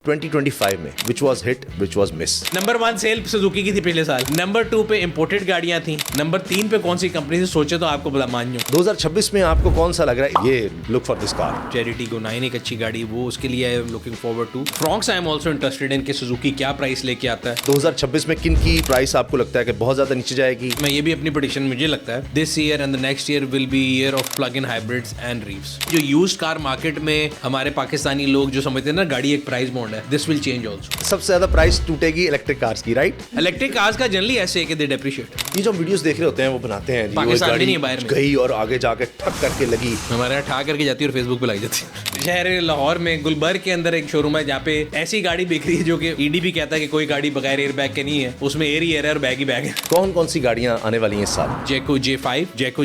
2025 में which was hit, which was miss? Number 1 sale Suzuki की थी पिछले साल। नंबर 2 पे इंपोर्टेड गाड़ियां थी। नंबर 3 पे कौन सी कंपनी से सोचे तो आपको बता मान जाऊं। 2026 में आपको कौन सा लग रहा है ये look for this car? Chery Tiggo 9 एक अच्छी गाड़ी, वो उसके लिए I am looking forward to. Fronx I am also interested in कि सुजुकी क्या प्राइस लेके आता है। 2026 में किन की प्राइस आपको लगता है कि बहुत ज्यादा नीचे जाएगी? मैं ये भी अपनी प्रेडिक्शन मुझे लगता है this year and the next year will be year of plug in hybrids and Reeves. जो यूज्ड कार मार्केट में हमारे पाकिस्तानी लोग जो समझते हैं ना गाड़ी एक प्राइस बॉन्ड है, दिस विल चेंज आल्सो। सबसे ज्यादा प्राइस टूटेगी इलेक्ट्रिक कार्स की, राइट? इलेक्ट्रिक कार्स का जनरली ऐसे है कि दे डेप्रिशिएट। ये जो वीडियोस देख रहे होते हैं वो बनाते हैं जी, पाकिस्तान वो में नहीं है, बाहर में गई और आगे जाके ठक करके लगी, हमारे यहाँ ठा करके जाती है और फेसबुक पे लग जाती है। शहर लाहौर में गुलबर्ग के अंदर एक शोरूम है जहाँ पे ऐसी गाड़ी बिक रही है जो कि ईडी भी कहता है कि कोई गाड़ी बगैर एयर बैग के नहीं है, उसमें एयर ही एयर है और बैग ही बैग है। कौन कौन सी गाड़ियां आने वाली हैं इस साल? जेको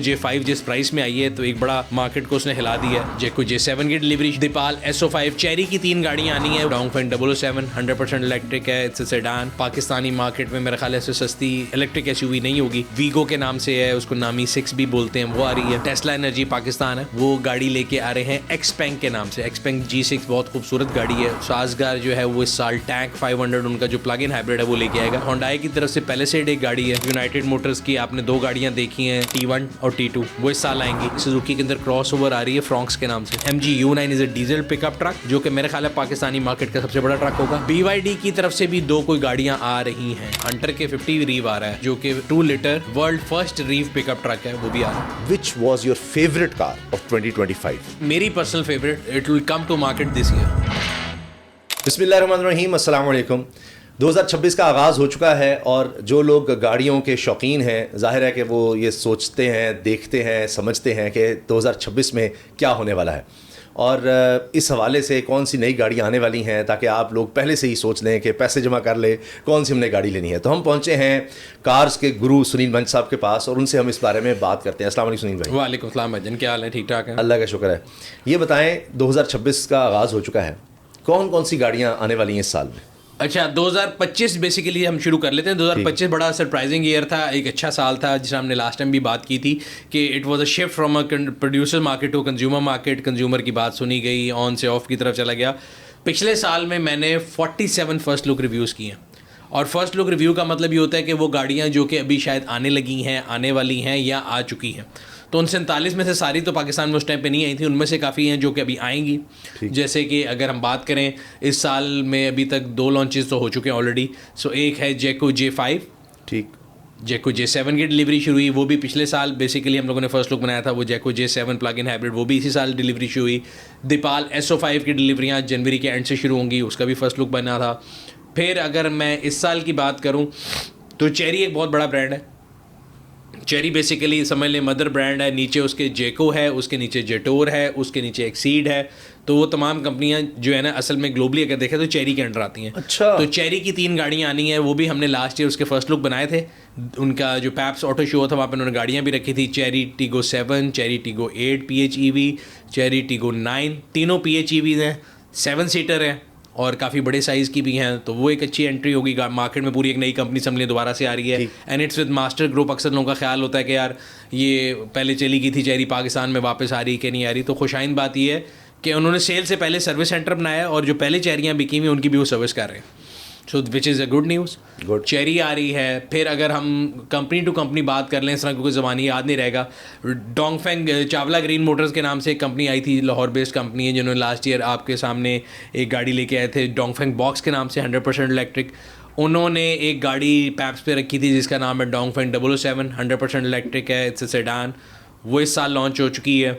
J5 जिस प्राइस में आई है तो एक बड़ा मार्केट को उसने हिला दिया है। जेको J7 की डिलीवरी, दीपाल SO5, चेरी की 3 गाड़ियां आनी है। डोंगफेंग 007 100% इलेक्ट्रिक है, it's a sedan. Pakistani market में मेरे ख्याल से सस्ती इलेक्ट्रिक SUV नहीं होगी, वीगो के नाम से है, उसको नामी 6 भी बोलते हैं, वो आ रही है। टेस्ला एनर्जी पाकिस्तान है, वो गाड़ी लेके आ रहे हैं एक्सपेंग के नाम से। एक्सपेंग G6 बहुत खूबसूरत गाड़ी है। साजगार जो है वो इस साल टैंक 500 उनका जो प्लग इन हाइब्रिड है वो लेके आएगा। होंडाई की तरफ से पैलिसेड एक गाड़ी है। यूनाइटेड मोटर्स की आपने 2 गाड़ियां देखी हैं, T1 और T2, वो इस साल आएंगी। सुजुकी के अंदर क्रॉसओवर आ रही है फ्रॉन्क्स के नाम से। MG U9 is a diesel pickup truck जो कि मेरे ख्याल है पाकिस्तानी मार्केट का सबसे बड़ा ट्रक होगा। BYD की तरफ से भी 2 कोई गाड़ियां आ रही हैं। हंटर के 50 रीव आ रहा है जो कि 2 litre world first रीव pickup truck है, वो भी आ रहा है। Which was your favorite car of 2025? मेरी personal favourite, it will come to market this year. बिस्मिल्लाहिर्रहमानिर्रहीम, अस्सलाम वालेकुम। 2026 का आगाज़ हो चुका है और जो लोग गाड़ियों के शौकीन हैं ज़ाहिर है कि वो ये सोचते हैं, देखते हैं, समझते हैं कि 2026 में क्या होने वाला है और इस हवाले से कौन सी नई गाड़ियाँ आने वाली हैं ताकि आप लोग पहले से ही सोच लें कि पैसे जमा कर ले कौन सी हमने गाड़ी लेनी है। तो हम पहुँचे हैं कार्स के गुरु सुनील मंच साहब के पास और उनसे हम इस बारे में बात करते हैं। अस्सलाम वालेकुम सुनील भाई। वालेकुम सलाम भाईजान, क्या हाल है? ठीक ठाक है, अल्लाह का शुक्र है। ये बताएं 2026 का आगाज़ हो चुका है, कौन कौन सी गाड़ियाँ आने वाली हैं इस साल में? अच्छा 2025 बेसिकली हम शुरू कर लेते हैं। 2025 बड़ा सरप्राइजिंग ईयर था, एक अच्छा साल था जिसमें हमने लास्ट टाइम भी बात की थी कि it was a shift from a producer market to consumer market. Consumer की बात सुनी गई, ऑन से ऑफ की तरफ चला गया। पिछले साल में मैंने 47 फर्स्ट लुक रिव्यूज़ किए हैं और फर्स्ट लुक रिव्यू का मतलब ये होता है कि वो गाड़ियाँ जो कि अभी शायद आने लगी हैं, आने वाली हैं या आ चुकी हैं। तो उन 47 में से सारी तो पाकिस्तान में उस टाइम पे नहीं आई थी, उनमें से काफ़ी हैं जो कि अभी आएंगी। जैसे कि अगर हम बात करें इस साल में अभी तक 2 लॉन्चेस तो हो चुके हैं ऑलरेडी। सो एक है जेको J5, ठीक। जेको J7 की डिलीवरी शुरू हुई, वो भी पिछले साल बेसिकली हम लोगों ने फर्स्ट लुक बनाया था। वो जेको J7 प्लग इन हाइब्रिड, वो भी इसी साल डिलीवरी शुरू हुई। दीपाल SO5 की डिलीवरियाँ जनवरी के एंड से शुरू होंगी, उसका भी फर्स्ट लुक बना था। फिर अगर मैं इस साल की बात करूँ तो चेरी एक बहुत बड़ा ब्रांड है। चेरी बेसिकली समझ लें मदर ब्रांड है, नीचे उसके जेको है, उसके नीचे जेटोर है, उसके नीचे एक्सीड है। तो वो तमाम कंपनियां जो है ना असल में ग्लोबली अगर देखें तो चेरी के अंडर आती हैं। अच्छा। तो चेरी की 3 गाड़ियां आनी है, वो भी हमने लास्ट ईयर उसके फर्स्ट लुक बनाए थे। उनका जो पैप्स ऑटो शो था वहाँ पर उन्होंने गाड़ियाँ भी रखी थी। Cherry टीगो 7, cherry टीगो 8 PHEV, cherry Tiggo 9, तीनों PHEVs हैं, 7 सीटर हैं और काफ़ी बड़े साइज़ की भी हैं। तो वो एक अच्छी एंट्री होगी मार्केट में, पूरी एक नई कंपनी समझ दोबारा से आ रही है। And it's with master group. अक्सर लोगों का ख्याल होता है कि यार ये पहले चली गई थी चेरी, पाकिस्तान में वापस आ रही कि नहीं आ रही। तो खुशाइन बात ये है कि उन्होंने सेल से पहले सर्विस सेंटर बनाया और जो पहले चेरियाँ बिकी हुई उनकी भी वो सर्विस कर रहे हैं। So which is a good news. Good. Chery आ रही है। फिर अगर हम कंपनी टू कंपनी बात कर लें, इस तरह क्योंकि ज़बानी याद नहीं रहेगा, डोंगफेंग चावला ग्रीन मोटर्स के नाम से एक कंपनी आई थी, लाहौर बेस्ड कंपनी है, जिन्होंने लास्ट ईयर आपके सामने एक गाड़ी लेके आए थे डोंगफेंग बॉक्स के नाम से, 100% इलेक्ट्रिक। उन्होंने एक गाड़ी पैप्स पे रखी थी जिसका नाम है डोंगफेंग 007, 100% इलेक्ट्रिक है, इट्स अ सेडान, वो इस साल लॉन्च हो चुकी है।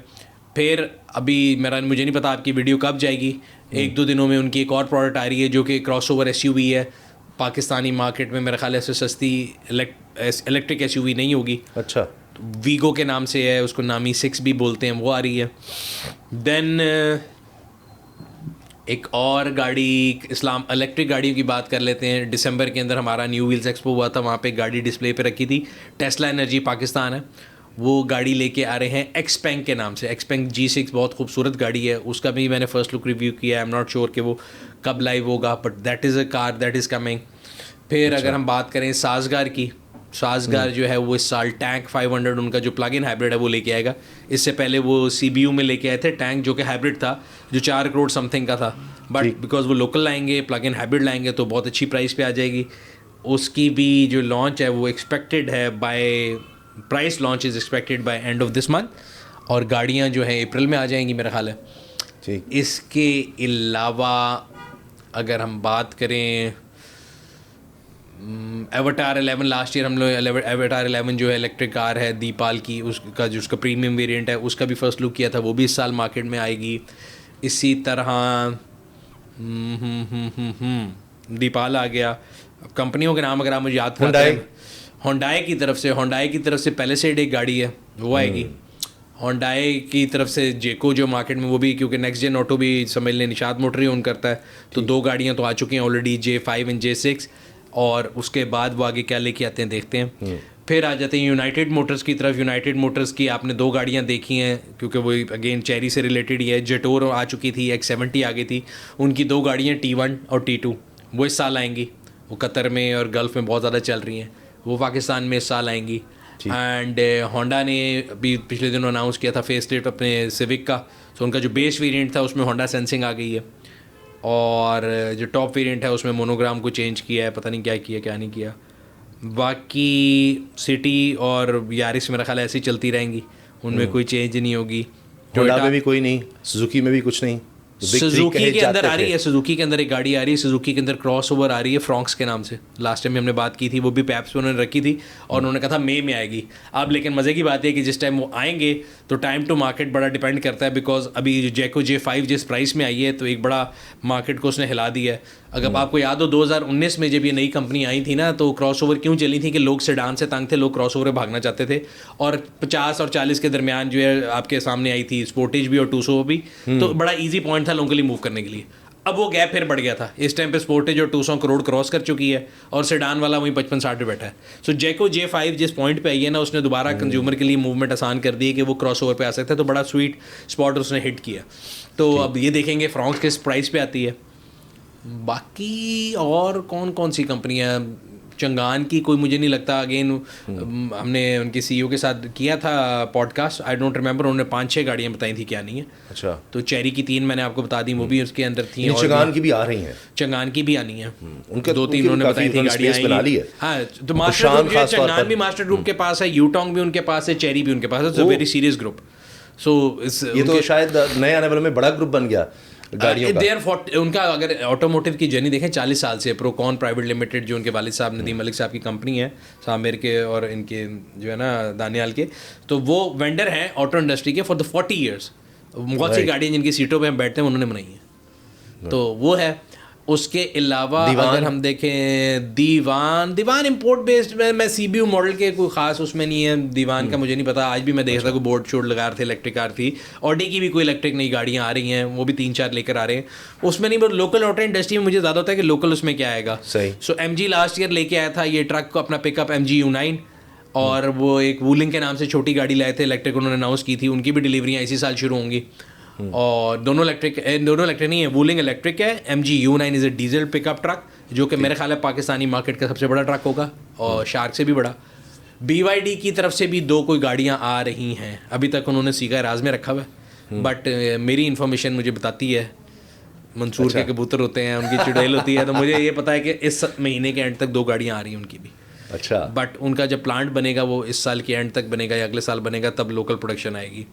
फिर अभी मुझे नहीं पता आपकी वीडियो कब जाएगी, 1-2 दिनों में उनकी एक और प्रोडक्ट आ रही है जो कि क्रॉसओवर SUV है। पाकिस्तानी मार्केट में मेरे ख्याल से सस्ती इलेक्ट्रिक SUV नहीं होगी। अच्छा। वीगो के नाम से है, उसको नामी 6 भी बोलते हैं, वो आ रही है। देन एक और गाड़ी इस्लाम इलेक्ट्रिक गाड़ियों की बात कर लेते हैं। दिसंबर के अंदर हमारा न्यू व्हील्स एक्सपो हुआ था, वहाँ पे गाड़ी डिस्प्ले पे रखी थी। टेस्ला एनर्जी पाकिस्तान है, वो गाड़ी लेके आ रहे हैं एक्सपेंग के नाम से। एक्सपेंग G6 बहुत खूबसूरत गाड़ी है, उसका भी मैंने फर्स्ट लुक रिव्यू किया। आई एम नॉट श्योर कि वो कब लाइव होगा, but that is a car that is coming. फिर अगर हम बात करें साजगार की, साजगार जो है वो इस साल टैंक 500 उनका जो प्लग इन हाइब्रिड है वो लेके आएगा। इससे पहले वो CBU में लेके आए थे टैंक जो कि हाइब्रिड था, जो 4 करोड़ समथिंग का था। बट बिकॉज वो लोकल लाएंगे, प्लग इन हाइब्रिड लाएंगे तो बहुत अच्छी प्राइस पे आ जाएगी। उसकी भी जो लॉन्च है वो एक्सपेक्टेड है price launch is expected bye end of this month, और गाड़ियाँ जो हैं अप्रैल में आ जाएंगी मेरा ख्याल है। ठीक। इसके अलावा अगर हम बात करें एवाटार 11, लास्ट ईयर हम लोग एवाटार 11 जो है इलेक्ट्रिक कार है दीपाल की, उसका जो उसका प्रीमियम वेरिएंट है उसका भी फर्स्ट लुक किया था, वो भी इस साल मार्केट में आएगी। इसी तरह दीपाल आ गया। अब कंपनियों के नाम अगर आप मुझे याद कराते हैं, होंडाई की तरफ से पैलिसेड एक गाड़ी है वो आएगी। होंडाई की तरफ से जेको जो मार्केट में, वो भी क्योंकि नेक्स्ट जेन ऑटो भी समझ लें निशात मोटर ही ओन करता है, तो 2 गाड़ियाँ तो आ चुकी हैं ऑलरेडी, J5 एंड J6, और उसके बाद वो आगे क्या लेके आते हैं देखते हैं। फिर आ जाते हैं यूनाइटेड मोटर्स की तरफ। यूनाइटेड मोटर्स की आपने 2 गाड़ियाँ देखी हैं क्योंकि वो अगेन चेरी से रिलेटेड ही है। जेटोर आ चुकी थी, X70 आ गई थी, उनकी 2 गाड़ियाँ T1 और T2 वो इस साल आएंगी। वो कतर में और गल्फ़ में बहुत ज़्यादा चल रही हैं, वो पाकिस्तान में इस साल आएंगी। एंड होंडा ने अभी पिछले दिनों अनाउंस किया था फेस लिफ्ट अपने सिविक का, तो उनका जो बेस वेरिएंट था उसमें होंडा सेंसिंग आ गई है, और जो टॉप वेरिएंट है उसमें मोनोग्राम को चेंज किया है, पता नहीं क्या किया क्या नहीं किया। बाकी सिटी और यारिस मेरा ख्याल ऐसी चलती रहेंगी, उनमें कोई चेंज नहीं होगी। होंडा में भी कोई नहीं, सुजुकी में भी कुछ नहीं। सुजुकी के अंदर आ रही है, सुजुकी के अंदर एक गाड़ी आ रही है, सुजुकी के अंदर क्रॉस ओवर आ रही है फ्रॉन्क्स के नाम से। लास्ट टाइम हमने बात की थी, वो भी पैप्स पे उन्होंने रखी थी और उन्होंने कहा था मई में आएगी। अब लेकिन मज़े की बात है कि जिस टाइम वो आएंगे तो टाइम टू मार्केट बड़ा डिपेंड करता है, बिकॉज अभी जैको J5 जिस प्राइस में आई है तो एक बड़ा मार्केट को उसने हिला दिया है। अगर आपको याद हो 2019 में जब ये नई कंपनी आई थी ना, तो क्रॉस ओवर क्यों चली थी कि लोग सेडान से तंग थे, लोग क्रॉस ओवर भागना चाहते थे, और 50 और 40 के दरमियान जो है आपके सामने आई थी स्पोर्टेज भी और 200 भी, तो बड़ा ईजी पॉइंट था लोगों के लिए मूव करने के लिए। अब वो गैप फिर बढ़ गया था, इस टाइम पे स्पोर्टेज और 200 करोड़ क्रॉस कर चुकी है और सेडान वाला वहीं 55-60 पे बैठा है। सो जैको J5 जिस पॉइंट पे आई है ना, उसने दोबारा कंज्यूमर के लिए मूवमेंट आसान कर दी है कि वो क्रॉस ओवर पे आ सकता है, तो बड़ा स्वीट स्पॉट उसने हिट किया। तो अब ये देखेंगे फ्रॉन्क्स किस प्राइस पे आती है। बाकी और कौन कौन सी कंपनियां, चंगान की कोई मुझे नहीं लगता, अगेन हमने उनके CEO के साथ किया था पॉडकास्ट, आई डोंट रिमेंबर, उन्होंने 5-6 गाड़ियां बताई थी क्या नहीं है। अच्छा, तो चेरी की 3 मैंने आपको बता दी, वो भी उसके अंदर थी। और चंगान की भी आ रही हैं, चंगान की भी आनी है, उनके 2-3 उन्होंने बताई थी गाड़ियां बना ली है। हाँ, तो मास्टर ग्रुप जो है, चंगान भी मास्टर ग्रुप के पास है, यूटोंग भी उनके पास है, चेरी भी उनके पास है, it's a very serious group. So ये तो शायद नए आने वाले में बड़ा ग्रुप बन गया गाड़ियों का। उनका अगर ऑटोमोटिव की जर्नी देखें 40 साल से, प्रोकॉन प्राइवेट लिमिटेड जो उनके वालिद साहब नदीम मलिक साहब की कंपनी है, सामिर के और इनके जो है ना दानियाल के, तो वो वेंडर हैं ऑटो इंडस्ट्री के फॉर द 40 ईयर्स। बहुत सी गाड़ियाँ जिनकी सीटों पे हम बैठते हैं उन्होंने बनाई हैं, तो वो है। उसके अलावा अगर हम देखें दीवान इंपोर्ट बेस्ड में, मैं CBU मॉडल के कोई ख़ास उसमें नहीं है, दीवान का मुझे नहीं पता। आज भी मैं देख रहा था कोई बोर्ड शोर्ड लगा रहे थे, इलेक्ट्रिक कार थी, ऑडी की भी कोई इलेक्ट्रिक नई गाड़ियाँ आ रही हैं, वो भी 3-4 लेकर आ रहे हैं, उसमें नहीं। लोकल ऑटो इंडस्ट्री में मुझे ज़्यादा होता है कि लोकल उसमें क्या आएगा। सही। सो MG लास्ट ईयर लेके आया था ये ट्रक को, अपना पिकअप MG U9, और वो एक वूलिंग के नाम से छोटी गाड़ी लाए थे इलेक्ट्रिक, उन्होंने अनाउंस की थी, उनकी भी डिलीवरियाँ इसी साल शुरू होंगी। और दोनों इलेक्ट्रिक नहीं है, वूलिंग इलेक्ट्रिक है। MG U9 is a diesel pickup truck, जो कि मेरे ख्याल है पाकिस्तानी मार्केट का सबसे बड़ा ट्रक होगा और शार्क से भी बड़ा। BYD की तरफ से भी 2 कोई गाड़ियां आ रही हैं, अभी तक उन्होंने सीखा राज में रखा हुआ है, बट मेरी इन्फॉर्मेशन मुझे बताती है मंसूर के कबूतर होते हैं, उनकी चुड़ैल होती है, तो मुझे ये पता है कि इस महीने के एंड तक 2 गाड़ियाँ आ रही हैं उनकी भी। अच्छा, बट उनका जब प्लांट बनेगा वो इस साल के एंड तक बनेगा या अगले साल बनेगा, तब लोकल प्रोडक्शन आएगी।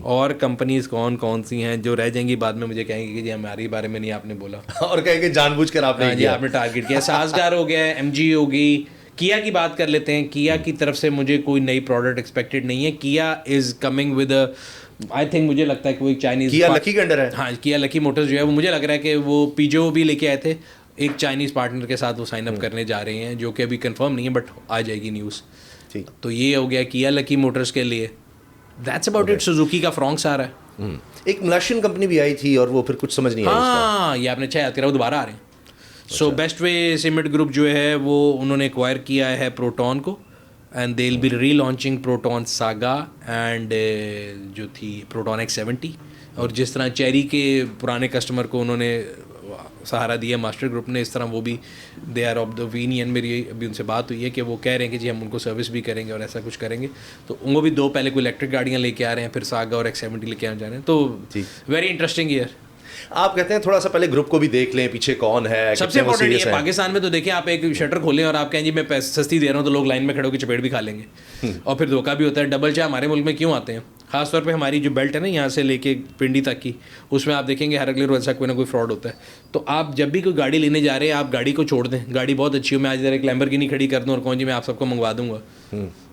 और कंपनीज कौन कौन सी हैं जो रह जाएंगी बाद में मुझे कहेंगे कि जी हमारे बारे में नहीं आपने बोला और कहेंगे जानबूझकर आपने जी आपने टारगेट किया। साजगार हो गया, MG होगी, किया की बात कर लेते हैं। किया की तरफ से मुझे कोई नई प्रोडक्ट एक्सपेक्टेड नहीं है। किया is coming with I think, मुझे लगता है कि वो एक चाइनीज, किया लकी के अंडर है। हाँ, किया लकी मोटर्स जो है वो मुझे लग रहा है कि वो पीजो भी लेके आए थे, एक चाइनीज़ पार्टनर के साथ वो साइन अप करने जा रहे हैं, जो कि अभी कंफर्म नहीं है बट आ जाएगी न्यूज़। ठीक, तो ये हो गया किया लकी मोटर्स के लिए। That's about it. सुजुकी का फ्रॉन्क्स आ रहा है। एक मलेशियन कंपनी भी आई थी और वो फिर कुछ समझ नहीं आया। हाँ, ये आपने अच्छा याद करा, वो दोबारा आ रहे हैं। So best way cement group जो है वो उन्होंने एक्वायर किया है प्रोटॉन को, एंड दे विल बी री लॉन्चिंग प्रोटॉन सागा एंड जो थी प्रोटॉन X70। और जिस तरह चेरी के पुराने कस्टमर को उन्होंने सहारा दिया मास्टर ग्रुप ने, इस तरह वो भी they are of the opinion, मेरी अभी उनसे बात हुई है कि वो कह रहे हैं कि जी हम उनको सर्विस भी करेंगे और ऐसा कुछ करेंगे। तो उनको भी 2 पहले कोई इलेक्ट्रिक गाड़ियाँ लेके आ रहे हैं, फिर सागा और X70 लेके आ जा रहे हैं, तो वेरी इंटरेस्टिंग ईयर। आप कहते हैं थोड़ा सा पहले ग्रुप को भी देख लें, पीछे कौन है, सबसे इंपॉर्टेंट ये पाकिस्तान में तो देखिए, आप एक शटर खोलें और आप कहें जी मैं सस्ती दे रहा हूँ, तो लोग लाइन में खड़े होकर चपेट भी खा लेंगे और फिर धोखा भी होता है। डबल चाय हमारे मुल्क में क्यों आते हैं? खासतौर पे हमारी जो बेल्ट है ना, यहाँ से लेके पिंडी तक की, उसमें आप देखेंगे हर अगले रोज ऐसा कोई ना कोई फ्रॉड होता है। तो आप जब भी कोई गाड़ी लेने जा रहे हैं, आप गाड़ी को छोड़ दें, गाड़ी बहुत अच्छी हो, मैं आज एक लैम्बोर्गिनी खड़ी कर दूँ और कहूँ जी मैं आप सबको मंगवा दूंगा,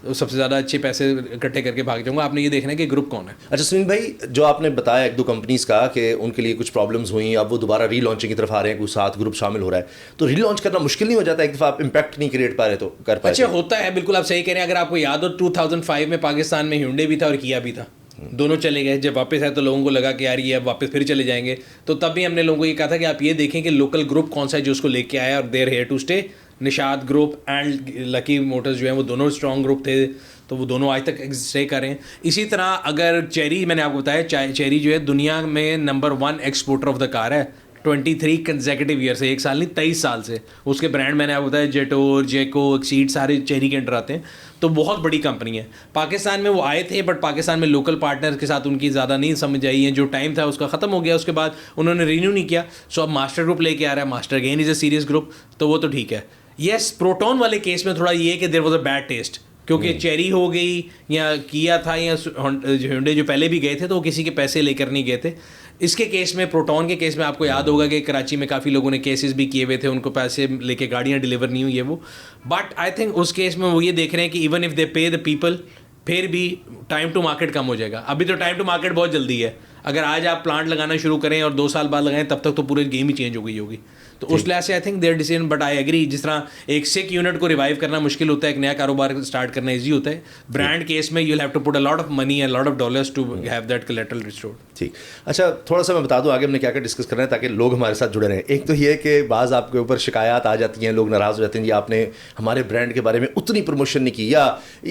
तो सबसे ज़्यादा अच्छे पैसे इकट्ठे करके भाग जाऊँगा। आपने ये देखना है कि ग्रुप कौन है। अच्छा सुनील भाई, जो आपने बताया एक दो कंपनीज का कि उनके लिए कुछ प्रॉब्लम्स हुई, अब वो दोबारा रीलॉन्चिंग की तरफ आ रहे हैं, कुछ साथ ग्रुप शामिल हो रहा है, तो रीलॉन्च करना मुश्किल नहीं हो जाता? एक दफ़ा आप इम्पैक्ट नहीं क्रिएट पा रहे तो कर पाए? अच्छा होता है, बिल्कुल आप सही कह रहे हैं। अगर आपको याद हो 2005 में पाकिस्तान में hyundai भी था और किया भी था, दोनों चले गए। जब वापस आए तो लोगों को लगा कि यार ये अब वापस फिर चले जाएंगे, तो तब भी हमने लोगों को ये कहा था कि आप ये देखें कि लोकल ग्रुप कौन सा है जो उसको लेके आया, और they're here to stay. Nishad group and Lucky Motors जो है वो दोनों स्ट्रॉन्ग ग्रुप थे, तो वो दोनों आज तक स्टे कर रहे हैं। इसी तरह अगर चेरी, मैंने आपको बताया चेरी जो है दुनिया में number 1 exporter of the car है 23 कंसेक्यूटिव ईयर से, एक साल नहीं 23 साल से। उसके ब्रांड मैंने आपको बताया जेटोर, जेको, एक्सीड सारे चेरी के अंडर आते हैं, तो बहुत बड़ी कंपनी है। पाकिस्तान में वो आए थे, बट पाकिस्तान में लोकल पार्टनर्स के साथ उनकी ज़्यादा नहीं समझ आई है, जो टाइम था उसका ख़त्म हो गया, उसके बाद उन्होंने रिन्यू नहीं किया। सो अब मास्टर ग्रुप लेके आ रहा है, master again is a serious group, तो वो तो ठीक है। येस, प्रोटॉन वाले केस में थोड़ा ये है कि there was a bad taste, क्योंकि चेरी हो गई या किया था या hyundai जो पहले भी गए थे तो वो किसी के पैसे लेकर नहीं गए थे। इसके केस में, प्रोटॉन के केस में, आपको याद होगा कि कराची में काफ़ी लोगों ने केसेस भी किए हुए थे, उनको पैसे लेके गाड़ियाँ डिलीवर नहीं हुई है वो। बट आई थिंक उस केस में वो ये देख रहे हैं कि इवन इफ़ दे पे द पीपल, फिर भी टाइम टू मार्केट कम हो जाएगा। अभी तो टाइम टू मार्केट बहुत जल्दी है, अगर आज आप प्लांट लगाना शुरू करें और 2 साल बाद लगाएं, तब तक तो पूरे गेम ही चेंज हो गई होगी। तो उस लिहाज से I think their decision, but I agree, जिस तरह एक सिक यूनिट को रिवाइव करना मुश्किल होता है, एक नया कारोबार स्टार्ट करना ईजी होता है, ब्रांड केस में you will have to put a lot of money and lot of dollars to have that collateral restored. ठीक, अच्छा थोड़ा सा मैं बता दूं आगे हमने क्या क्या डिस्कस करना है ताकि लोग हमारे साथ जुड़े रहें। एक तो ये कि बाज़ आपके ऊपर शिकायत आ जाती हैं, लोग नाराज़ हो जाते हैं, जी आपने हमारे ब्रांड के बारे में उतनी प्रमोशन नहीं की, या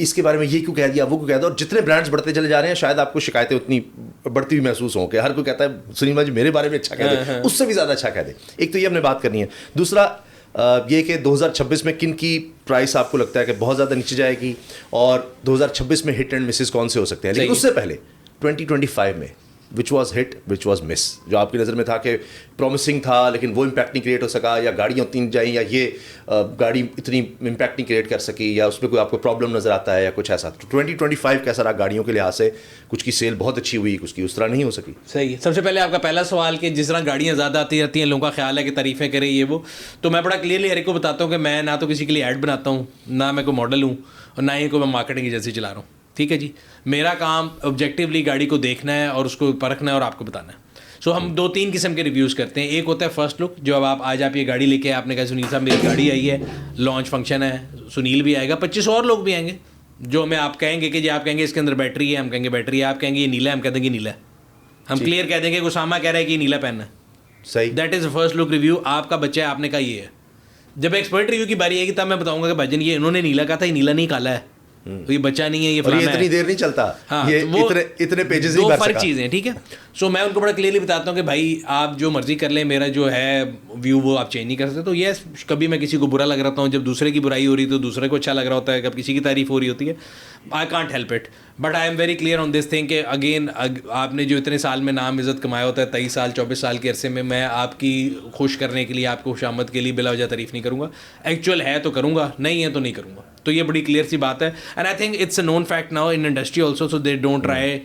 इसके बारे में ये क्यों कह दिया, वो क्यों कह दिया। और जितने ब्रांड्स बढ़ते चले जा रहे हैं, शायद आपको शिकायतें उतनी बढ़ती हुई महसूस हों कि हर कोई कहता है सुनील भाई जी मेरे बारे में अच्छा कह दे, उससे भी ज़्यादा अच्छा कह दे। एक तो ये हमने बात करनी है। दूसरा ये कि 2026 में किन की प्राइस आपको लगता है कि बहुत ज़्यादा नीचे जाएगी, और 2026 में हिट एंड मिसेस कौन से हो सकते हैं। लेकिन उससे पहले 2025 में which was hit which was miss, जो आपकी नज़र में था कि प्रॉमिसिंग था लेकिन वो इम्पैक्ट नहीं क्रिएट हो सका, या गाड़ियाँ उतनी जाएँ, या ये गाड़ी इतनी इम्पैक्ट नहीं क्रिएट कर सकी, या उसमें कोई आपको प्रॉब्लम नज़र आता है या कुछ ऐसा। तो 2025 कैसा रहा गाड़ियों के लिहाज से? कुछ की सेल बहुत अच्छी हुई, कुछ की उस तरह नहीं हो सकी। सही। सबसे पहले आपका पहला सवाल कि जिस तरह गाड़ियाँ ज़्यादा आती रहती हैं, लोगों का ख्याल है कि तारीफ़ें करें ये वो, तो मैं बड़ा क्लियरली हर एक को बताता हूँ कि मैं ना तो किसी के लिए ऐड बनाता हूँ, ना मैं कोई मॉडल हूँ, और ना ही कोई मैं मार्केटिंग एजेंसी चला रहा हूँ। ठीक है जी, मेरा काम ऑब्जेक्टिवली गाड़ी को देखना है और उसको परखना है और आपको बताना है। सो हम 2-3 किस्म के रिव्यूज़ करते हैं। एक होता है फर्स्ट लुक, जो अब आप ये गाड़ी लेके आपने कहा सुनील साहब मेरी गाड़ी आई है, लॉन्च फंक्शन है, सुनील भी आएगा, 25 और लोग भी आएंगे, जो हमें आप कहेंगे कि जी आप कहेंगे इसके अंदर बैटरी है, हम कहेंगे बैटरी है, आप कहेंगे ये नीला है, हम कह देंगे नीला है, हम क्लियर कह देंगे उसामा कह रहा है कि नीला पहनना है। सही, that is first look review. आपका बच्चा है, आपने कहा ये है। जब एक्सपर्ट रिव्यू की बारी आएगी तब मैं बताऊंगा कि भाईजान ये इन्होंने नीला कहा था, ये नीला नहीं काला है, तो ये बच्चा नहीं है, ये फलाना है। इतनी देर नहीं चलता। हाँ, ये वो इतने पेजेस दो नहीं भर फर्क सका। चीज़ें, ठीक है। सो मैं उनको बड़ा क्लियरली बताता हूँ कि भाई आप जो मर्जी कर लें, मेरा जो है व्यू वो आप चेंज नहीं कर सकते। तो ये कभी मैं किसी को बुरा लग रहा हूँ, जब दूसरे की बुराई हो रही है तो दूसरे को अच्छा लग रहा होता है, कब किसी की तारीफ हो रही होती है, I can't help it. But I am very clear on this thing कि अगेन आपने जो इतने साल में नाम इज़्ज़त कमाया होता है, 23 साल 24 साल के अरसे में, मैं आपकी खुश करने के लिए, आपको खुशामद के लिए बिला वजह तारीफ नहीं करूँगा। एक्चुअल है तो करूँगा, नहीं है तो नहीं करूँगा। तो ये बड़ी क्लियर सी बात है, and I think it's a known fact now in industry also, so they don't try.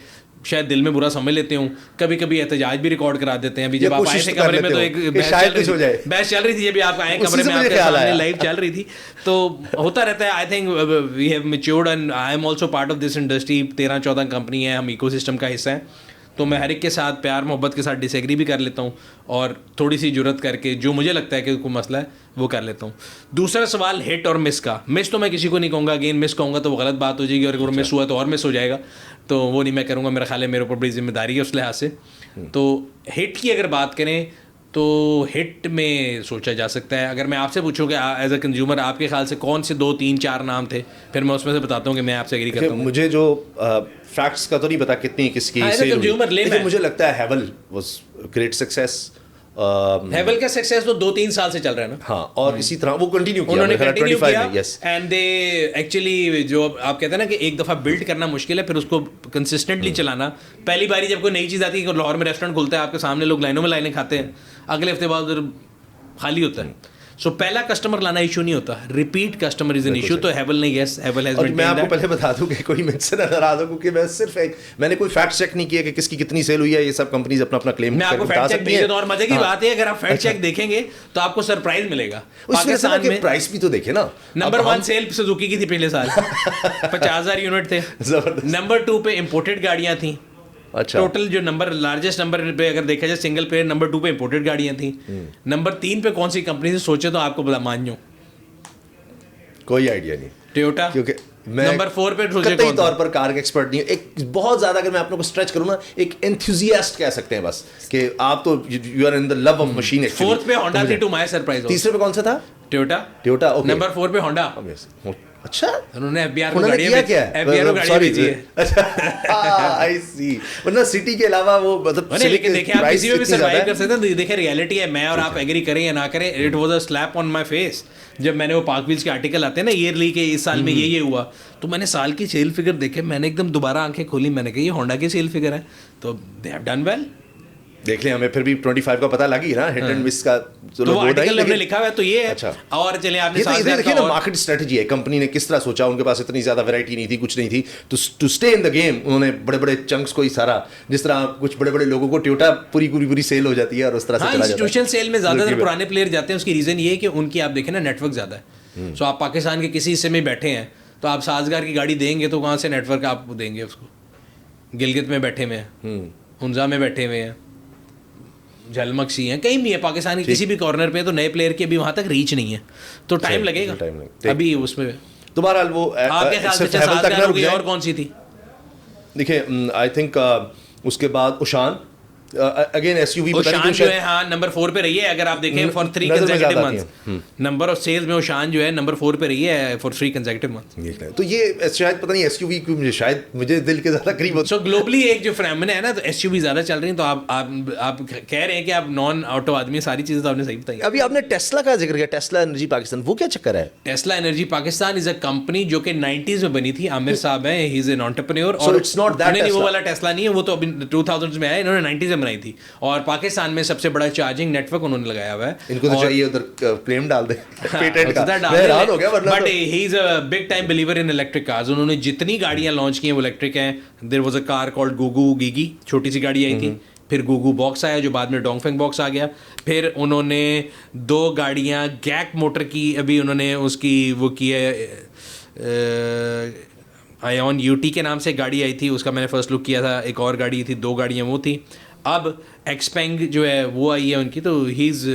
शायद दिल में बुरा समझ लेते हूँ, कभी कभी एहतजाज भी रिकॉर्ड करा देते हैं। अभी जब आप आए थे कमरे में तो एक बहस चल रही थी, जब आप आए कमरे में आपके सामने लाइव चल रही थी, तो होता रहता है। I think we have matured and I am also part of this industry. 13-14 company है, हम इकोसिस्टम का हिस्सा है, तो मैं हर एक के साथ प्यार मोहब्बत के साथ डिसएग्री भी कर लेता हूँ, और थोड़ी सी जुर्रत करके जो मुझे लगता है कि कोई मसला है वो कर लेता हूँ। दूसरा सवाल हिट और मिस का। मिस तो मैं किसी को नहीं कहूँगा, अगेन मिस कहूँगा तो वो गलत बात हो जाएगी, और अगर मिस हुआ तो और मिस हो जाएगा, तो वो नहीं मैं करूँगा। मेरा ख्याल है मेरे ऊपर बड़ी जिम्मेदारी है उस लिहाज से। तो हिट की अगर बात करें तो हिट में सोचा जा सकता है। अगर मैं आपसे पूछूँ कि एज अ कंज्यूमर आपके ख्याल से कौन से 2, 3, 4 नाम थे, फिर मैं उसमें से बताता हूँ कि मैं आपसे एग्री करता हूँ। मुझे जो फैक्ट्स का तो नहीं पता कितनी किसकी सेल हुई, लेकिन मुझे लगता है हेवल वाज ग्रेट सक्सेस, हेवल का सक्सेस तो 2-3 साल से चल रहा है ना। हाँ, और इसी तरह वो कंटिन्यू किया उन्होंने मेरे ख्याल कंटिन्यू 25 किया में, yes। एंड दे एक्चुअली जो आप कहते हैं ना कि एक दफ़ा बिल्ड करना मुश्किल है, फिर उसको कंसिस्टेंटली चलाना। पहली बारी जब कोई नई चीज़ आती है कि लाहौर में रेस्टोरेंट खुलता है, आपके सामने लोग लाइनों में लाइनें खाते हैं, अगले हफ्ते बाद उधर खाली होता है। सो पहला कस्टमर लाना इशू नहीं होता, repeat customer is an issue. तो हेवल ने यस, हेवल हैज और मैं आपको पहले बता दूं कि कोई मुझसे नाराज हो, क्योंकि मैं सिर्फ मैंने कोई फैक्ट चेक नहीं किया कि किसकी कितनी सेल हुई है। ये सब कंपनीज अपना अपना क्लेम मैं आपको फैक्ट चेक भेज देता हूं। और मजे की बात है, अगर आप फैक्ट चेक देखेंगे तो आपको सरप्राइज मिलेगा। पाकिस्तान में प्राइस भी तो देखे ना। नंबर 1 सेल सुजुकी की थी पिछले साल 50,000 यूनिट थे। नंबर 2 पे इंपोर्टेड गाड़ियां थी। अच्छा, टोटल जो नंबर लार्जेस्ट नंबर पे अगर देखा जाए सिंगल प्लेयर, नंबर 2 पे इंपोर्टेड गाड़ियां थी। नंबर 3 पे कौन सी कंपनी से सोचे तो आपको बता मान जाऊं, कोई आइडिया नहीं। टोयोटा। क्योंकि मैं नंबर 4 पे सोचे कतई तौर पर कार का एक्सपर्ट नहीं हूं। एक बहुत ज्यादा अगर मैं अपने को स्ट्रेच करूं ना, एक एंथुसियास्ट कह सकते हैं बस, कि आप तो you are in the love of machine. 4th पे होंडा थी, टू माय सरप्राइज। तीसरे पे कौन सा था? टोयोटा। ओके। नंबर 4 पे होंडा। अच्छा, उन्होंने एफबीआर को उन्होंने गाड़ियां किया क्या है? एफबीआर को गाड़ियां भेजी है। आई सी। वरना सिटी के अलावा वो मतलब नहीं, लेकिन देखिए आप किसी में भी सर्वाइव कर सकते हैं। देखिए रियलिटी है, मैं और आप एग्री करें या ना करें, it was a slap on my face जब मैंने वो पार्क व्हील्स के आर्टिकल आते हैं ना ईयरली के, इस साल में ये हुआ, तो मैंने साल की सेल फिगर देखे, मैंने एकदम दोबारा आंखें खोली, मैंने कहा ये होंडा की सेल फिगर है, तो दे हैव डन वेल। देख लें, हमें फिर भी 25 का पता लगी ना, हिट एंड मिस का। तो वो आर्टिकल हमने लिखा हुआ है, तो ये है। अच्छा। और चलिए आपने देखिए ना, मार्केट स्ट्रेटजी है, कंपनी ने किस तरह सोचा, उनके पास इतनी ज्यादा वैरायटी नहीं थी, कुछ नहीं थी, तो to stay in the game उन्होंने बड़े बड़े चंक्स को ही सारा, जिस तरह कुछ बड़े बड़े लोगों को टोयोटा पूरी सेल हो जाती है और उस तरह से चला जाता है। इंस्टीट्यूशनल सेल में ज्यादातर पुराने प्लेयर जाते हैं, उसकी रीजन ये है कि उनकी आप देखें ना नेटवर्क ज्यादा है। सो आप पाकिस्तान के किसी हिस्से में बैठे हैं, तो आप साजगार की गाड़ी देंगे तो वहाँ से नेटवर्क आप देंगे उसको। गिलगित में बैठे हुए हैं, हुंजा में बैठे हुए हैं, झलमक्सी है, कहीं भी है पाकिस्तान के किसी भी कॉर्नर पे, तो नए प्लेयर की अभी वहाँ तक रीच नहीं है, तो टाइम लगेगा अभी उसमें। तो बहरहाल वो आपके ख्याल से 6000 हो गई, और कौन सी थी? देखिए आई थिंक उसके बाद उशान, अगेन एसयूवी उशान जो है हाँ नंबर 4 पे रही है। अगर आप देखें for 3 consecutive months, number of sales में उशान जो है नंबर 4 पे रही है फॉर 3 कंसेक्यूटिव मंथ्स। तो ये शायद पता नहीं एसयूवी क्यों मुझे दिल के ज्यादा करीब होता। सो ग्लोबली एक जो फेनोमेनन है ना, तो एसयूवी ज्यादा चल रही है, तो आप कह रहे हैं कि आप नॉन ऑटो आदमी, सारी चीजें तो आपने सही बताई। अभी आपने टेस्ला का जिक्र किया, टेस्ला एनर्जी पाकिस्तान, वो क्या चक्कर है? Tesla energy Pakistan is a company जो कि 90s में बनी थी। आमिर साहब हैं, ही इज एन एंटरप्रेन्योर। और इट्स नॉट दैट वो वाला टेस्ला नहीं है, वो तो अभी 2000s में आया, इन्होंने 90s में बनाई थी। और पाकिस्तान में सबसे बड़ा चार्जिंग नेटवर्क उन्होंने लगाया हुआ है। इनको तो चाहिए उधर क्लेम डाल दे पेटेंट का, मैं हैरान हो गया। But he is a big time believer in electric cars. उन्होंने जितनी गाड़ियां लॉन्च की हैं वो इलेक्ट्रिक हैं। There was a car called गुगू गीगी, छोटी सी गाड़ी आई थी। फिर गुगू बॉक्स आया जो बाद में डोंगफेंग बॉक्स आ गया। फिर उन्होंने 2 गाड़ियां गैक मोटर की, अभी उन्होंने उसकी वो की है आयन यूटी के नाम से गाड़ी आई थी, उसका मैंने फर्स्ट लुक किया था। एक और गाड़ी थी, 2 गाड़ियां वो थी। अब एक्सपेंग जो है वो आई है उनकी, तो he is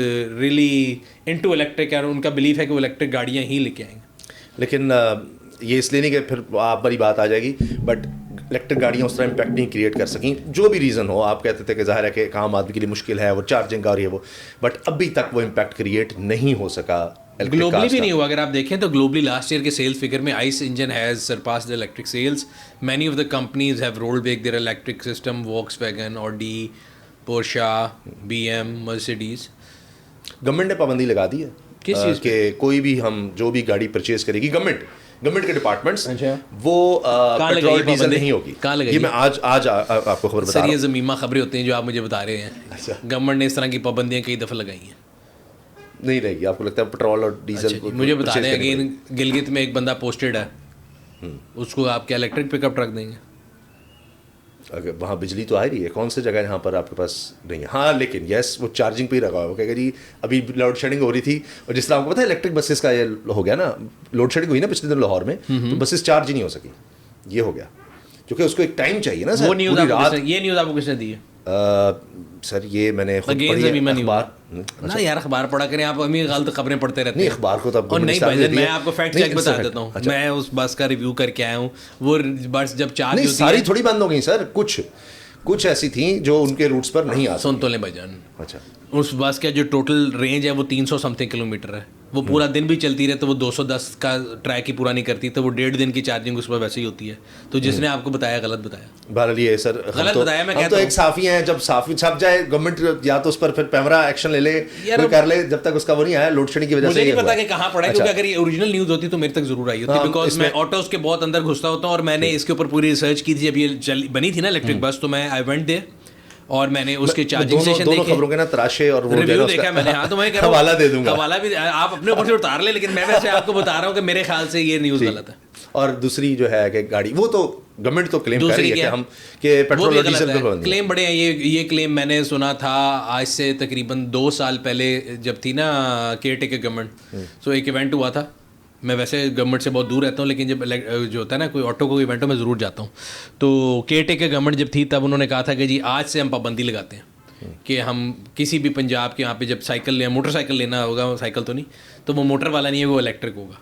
really into electric, और उनका बिलीफ है कि वो इलेक्ट्रिक गाड़ियाँ ही लेके आएंगे। लेकिन ये इसलिए नहीं कि फिर आप बड़ी बात आ जाएगी, बट इलेक्ट्रिक गाड़ियाँ उस तरह इम्पैक्ट नहीं क्रिएट कर सकें, जो भी रीज़न हो। आप कहते थे कि ज़ाहिर है कि एक आम आदमी के लिए मुश्किल है वो चार्जिंग का और ये वो, बट अभी तक वो इम्पैक्ट क्रिएट नहीं हो सका। ग्लोबली भी नहीं हुआ। अगर आप देखें तो ग्लोबली लास्ट ईयर के सेल्स फिगर में ICE engine has surpassed the electric sales. Many of the companies have rolled back their electric system, Volkswagen, Audi, Porsche, BM, Mercedes. Government ने पाबंदी लगा दी है किस चीज़ कि कोई भी हम जो भी गाड़ी परचेज करेगी, गवर्नमेंट के डिपार्टमेंट्स, वो पेट्रोल डीजल नहीं होगी। ये मैं आज आपको खबर बता रहा हूं। सर ये ज़मीमा खबरें होती हैं जो आप मुझे बता रहे हैं। अच्छा। गवर्नमेंट ने इस तरह की पाबंदियां कई दफ़ा लगाई हैं। नहीं रहेगी, आपको लगता है पेट्रोल और डीजल? अच्छा, मुझे बता रहे हैं अगेन, गिलगित में एक बंदा पोस्टेड है, उसको आप क्या इलेक्ट्रिक पिकअप ट्रक देंगे? अगर वहाँ बिजली तो आ रही है, कौन सी जगह यहाँ पर आपके पास नहीं है? हाँ, लेकिन यस वो चार्जिंग पे ही रखा हुआ है। जी अभी लोड शेडिंग हो रही थी, और जिस तरह आपको पता है इलेक्ट्रिक बसेस का ये हो गया ना, लोड शेडिंग हुई ना पिछले दिन लाहौर में, तो बसेस चार्ज ही नहीं हो सकी। ये हो गया क्योंकि उसको एक टाइम चाहिए ना सर। वो न्यूज़ आपको किसने दी है? सर ये मैंने खुद पढ़ी है अखबार ना यार, अखबार पढ़ा करें आप, हमें गलत खबरें पढ़ते रहते हैं। नहीं, अखबार को तो और नहीं भाई, मैं आपको फैक्ट चेक बता देता हूँ। मैं उस बस का रिव्यू करके आया हूँ, वो बस जब चार्ज होती है, सारी थोड़ी बंद हो गई सर, कुछ ऐसी थी जो उनके रूट्स पर नहीं आ सुन तो ले भाईजान। अच्छा, उस बस का जो टोटल रेंज है वो 300 समथिंग किलोमीटर है। वो पूरा दिन भी चलती रहे तो वो 210 का ट्रैक ही पूरा नहीं करती, तो वो 1.5 दिन की चार्जिंग उस पर वैसे ही होती है। तो जिसने आपको बताया गलत बताया। बहरहाल ये सर गलत बताया, मैं हम कहता तो एक साफी हैं, जब साफी छप जाए गवर्नमेंट या तो उस पर फिर पैमरा एक्शन ले ले, कोई कर ले, जब तक उसका वो नहीं आया लोड शेडिंग की वजह से। मुझे नहीं पता कि कहाँ पड़ा है, क्योंकि अगर ये ओरिजिनल न्यूज़ होती तो मेरे तक जरूर आई होती, बिकॉज मैं ऑटोस के बहुत अंदर घुसता होता हूँ और मैंने इसके ऊपर पूरी रिसर्च की थी। जब ये बनी थी ना इलेक्ट्रिक बस, तो मैं आई वेंट देयर और मैंने उसके चार्जिंग स्टेशन देखे, खबरों के ना तराशे और वो रिव्यू देखा मैंने। हाँ, तो मैं कह रहा हूं हवाला दे दूंगा, हवाला भी आप अपने ऊपर से उतार ले, लेकिन मैं वैसे आपको बता रहा हूँ कि मेरे ख्याल से ये न्यूज़ गलत है। और दूसरी जो है कि गाड़ी, वो तो गवर्नमेंट तो क्लेम कर रही है कि हम कि पेट्रोल और डीजल पे क्लेम बड़े हैं। ये क्लेम मैंने सुना था आज से तकरीबन 2 साल पहले, जब थी ना केयर टेकर गवर्नमेंट। तो एक इवेंट हुआ था, मैं वैसे गवर्नमेंट से बहुत दूर रहता हूँ, लेकिन जब जो होता है ना कोई ऑटो को इवेंट हो, मैं ज़रूर जाता हूँ। तो केयर टेकर गवर्नमेंट जब थी तब उन्होंने कहा था कि जी आज से हम पाबंदी लगाते हैं कि हम किसी भी पंजाब के यहाँ पे जब साइकिल मोटरसाइकिल लेना होगा, साइकिल तो नहीं, तो वो मोटर वाला नहीं है, वो इलेक्ट्रिक होगा।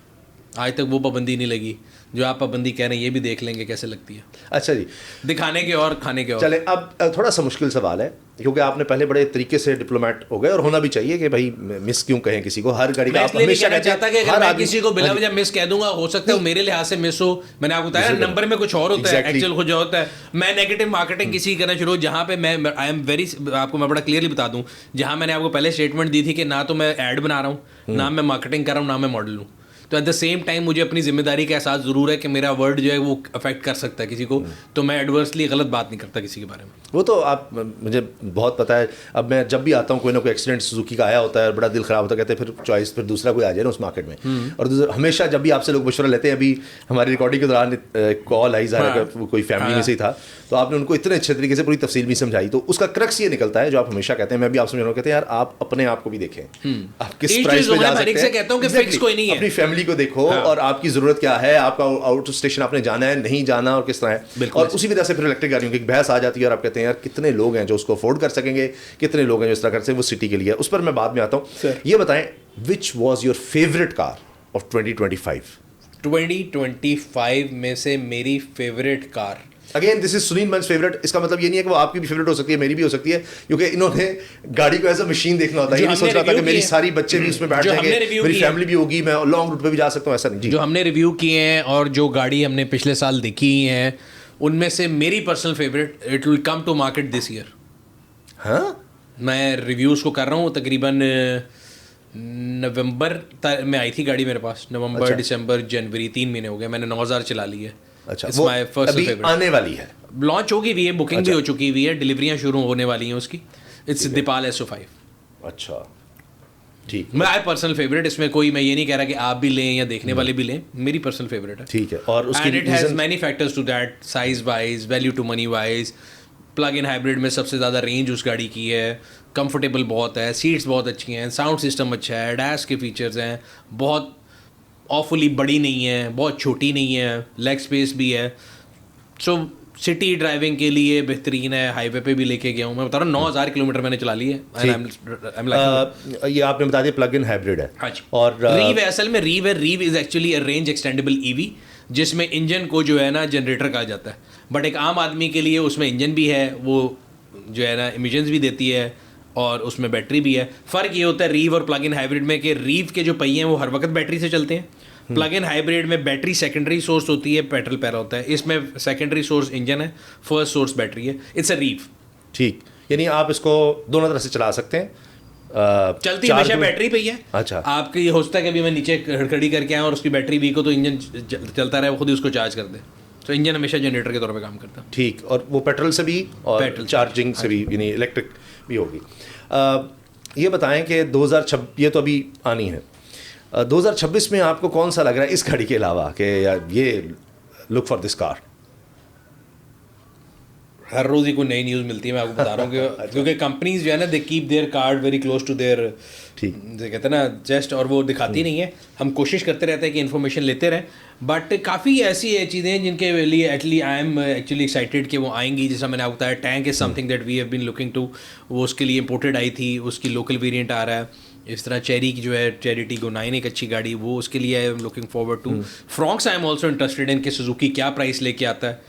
आज तक वो पाबंदी नहीं लगी। जो आप पाबंदी कह रहे हैं ये भी देख लेंगे कैसे लगती है। अच्छा जी, दिखाने के और खाने के और। चले, अब थोड़ा सा मुश्किल सवाल है, क्योंकि आपने पहले बड़े तरीके से डिप्लोमेट हो गए, और होना भी चाहिए कि भाई मिस क्यों कहें किसी को। हर गाड़ी का आप हमेशा चाहता कि अगर मैं किसी को बिला वजह मिस कह दूंगा, हो सकता है मेरे लिहाज से मिस हो। मैंने आपको बताया नंबर में कुछ और होता है, एक्चुअल कुछ होता है। मैं नेगेटिव मार्केटिंग किसी करना शुरू, जहाँ पे मैं आई एम वेरी, आपको मैं बड़ा क्लियरली बता दूं, जहाँ मैंने आपको पहले स्टेटमेंट दी थी कि ना तो मैं ऐड बना रहा हूँ, ना मैं मार्केटिंग कर रहा हूँ, ना मैं मॉडल हूँ। तो एट द सेम टाइम मुझे अपनी जिम्मेदारी का एहसास ज़रूर है कि मेरा वर्ड जो है वो अफेक्ट कर सकता है किसी को, तो मैं एडवर्सली गलत बात नहीं करता किसी के बारे में। वो तो आप, मुझे बहुत पता है। अब मैं जब भी आता हूँ, कोई ना कोई एक्सीडेंट सुजुकी का आया होता है, बड़ा दिल ख़राब होता है, कहते हैं फिर चॉइस फिर दूसरा कोई आ जाए ना उस मार्केट में। और हमेशा जब भी आपसे लोग मशवरा लेते हैं, अभी हमारी रिकॉर्डिंग के दौरान कॉल आई, ज़ाहिर कोई फैमिली में से ही था, तो आपने उनको इतने अच्छे तरीके से पूरी तफसील भी समझाई। तो उसका क्रक्स ये निकलता है जो आप हमेशा कहते हैं, मैं भी आपसे कहते हैं यार आप अपने आप को भी देखें, आप किस प्राइस पे जा सकते हैं, कहता हूं कि फिक्स कोई नहीं है, अपनी फैमिली को देखो और आपकी ज़रूरत क्या है, आपका आउट स्टेशन आपने जाना है नहीं जाना और किस तरह है। और उसी वजह से फिर इलेक्ट्रिक गाड़ियों की बहस आ जाती है और आप कहते हैं यार कितने लोग हैं जो उसको अफोर्ड कर सकेंगे, कितने लोग हैं जो इस तरह कर सकेंगे, वो सिटी के लिए। उस पर मैं बाद में आता हूँ। ये बताएं, which was your favourite car of 2025? 2025 में से मेरी favourite car, again this is Sunil मंच फेवरेट। इसका मतलब ये नहीं है कि वो आपकी भी फेवरेट हो सकती है, मेरी भी हो सकती है, क्योंकि इन्होंने गाड़ी को एज अ मशीन देखना होता है। ये नहीं सोच रहा था कि मेरी सारी बच्चे भी उसमें बैठ जाएंगे, मेरी फैमिली भी होगी, मैं लॉन्ग रूट पे भी जा सकता हूँ, ऐसा नहीं। जो हमने रिव्यू किए हैं और जो गाड़ी हमने पिछले साल देखी हैं, उनमें से मेरी personal favourite, it will come to market this year. हाँ, मैं रिव्यूज़ को कर रहा हूँ, तकरीबन नवंबर में आई थी गाड़ी मेरे पास, नवंबर दिसंबर जनवरी 3 महीने हो गए, मैंने 9000 चला ली है। अच्छा, वो अभी आने वाली है, लॉन्च होगी भी है, बुकिंग भी हो चुकी हुई है, डिलीवरियां शुरू होने वाली हैं उसकी। It's Deepal SO5। अच्छा, ठीक। मैं पर्सनल फेवरेट, इसमें कोई मैं ये नहीं कह रहा कि आप भी लें या देखने वाले भी लें, मेरी पर्सनल फेवरेट है। ठीक है। और उसकी it has many factors to that, size wise, value to money wise. Plug in hybrid में सबसे ज़्यादा रेंज उस गाड़ी की है, कंफर्टेबल बहुत है, सीट्स बहुत अच्छी हैं, साउंड सिस्टम अच्छा है, डैश के फीचर्स हैं, बहुत ऑफुली बड़ी नहीं है, बहुत छोटी नहीं है, लेग स्पेस भी है। सो सिटी ड्राइविंग के लिए बेहतरीन है। हाईवे पे भी लेके गया हूँ, मैं बता रहा हूँ 9000 किलोमीटर मैंने चला ली है। ये आपने बता दिया प्लग इन हाइब्रिड है। हाँ जी। और रीव है, असल में रीव है। REEV is actually a range extendable EV, जिसमें इंजन को जो है ना जनरेटर कहा जाता है, बट एक आम आदमी के लिए उसमें इंजन भी है, वो जो है ना इमिशंस भी देती है और उसमें बैटरी भी है। फ़र्क ये होता है रीव और प्लग इन हाइब्रिड में कि रीव के जो पहिए हैं वो हर वक्त बैटरी से चलते हैं, प्लग इन हाइब्रिड में बैटरी सेकेंडरी सोर्स होती है, पेट्रोल पैरा होता है। इसमें सेकेंडरी सोर्स इंजन है, फर्स्ट सोर्स बैटरी है। इट्स अ रीव। ठीक, यानी आप इसको दोनों तरह से चला सकते हैं। चलती हमेशा बैटरी पे ही है। अच्छा, आपके ये हो सकता है कि अभी मैं नीचे खड़ी करके आऊँ और उसकी बैटरी वीक हो तो इंजन चलता रहे, वो खुद ही उसको चार्ज कर दे। तो इंजन हमेशा जनरेटर के तौर पे काम करता है। ठीक, और वो पेट्रोल से भी और पेट्रोल चार्जिंग से भी, यानी इलेक्ट्रिक भी होगी। ये बताएं कि 2026, ये तो अभी आनी है, 2026 में आपको कौन सा लग रहा है इस घड़ी के अलावा कि यार ये लुक फॉर दिस कार? हर रोज़ ही कोई नई न्यूज़ मिलती है, मैं आपको बता रहा हूँ क्योंकि कंपनीज जो है ना, they keep their card very close to their, ठीक कहते हैं ना, जस्ट, और वो दिखाती नहीं है। हम कोशिश करते रहते हैं कि इन्फॉर्मेशन लेते रहें, बट काफ़ी ऐसी चीज़ें हैं जिनके लिए at least I am actually excited कि वो आएंगी। जैसा मैंने आपको बताया, tank is something that we have been looking to, वो उसके लिए इंपोर्टेड आई थी, उसकी लोकल वेरिएंट आ रहा है। इस तरह चेरी की जो है, चेरी टीगो 9 एक अच्छी गाड़ी, वो उसके लिए I am looking forward to. Fronx I am also interested in कि सुजुकी क्या प्राइस लेके आता है,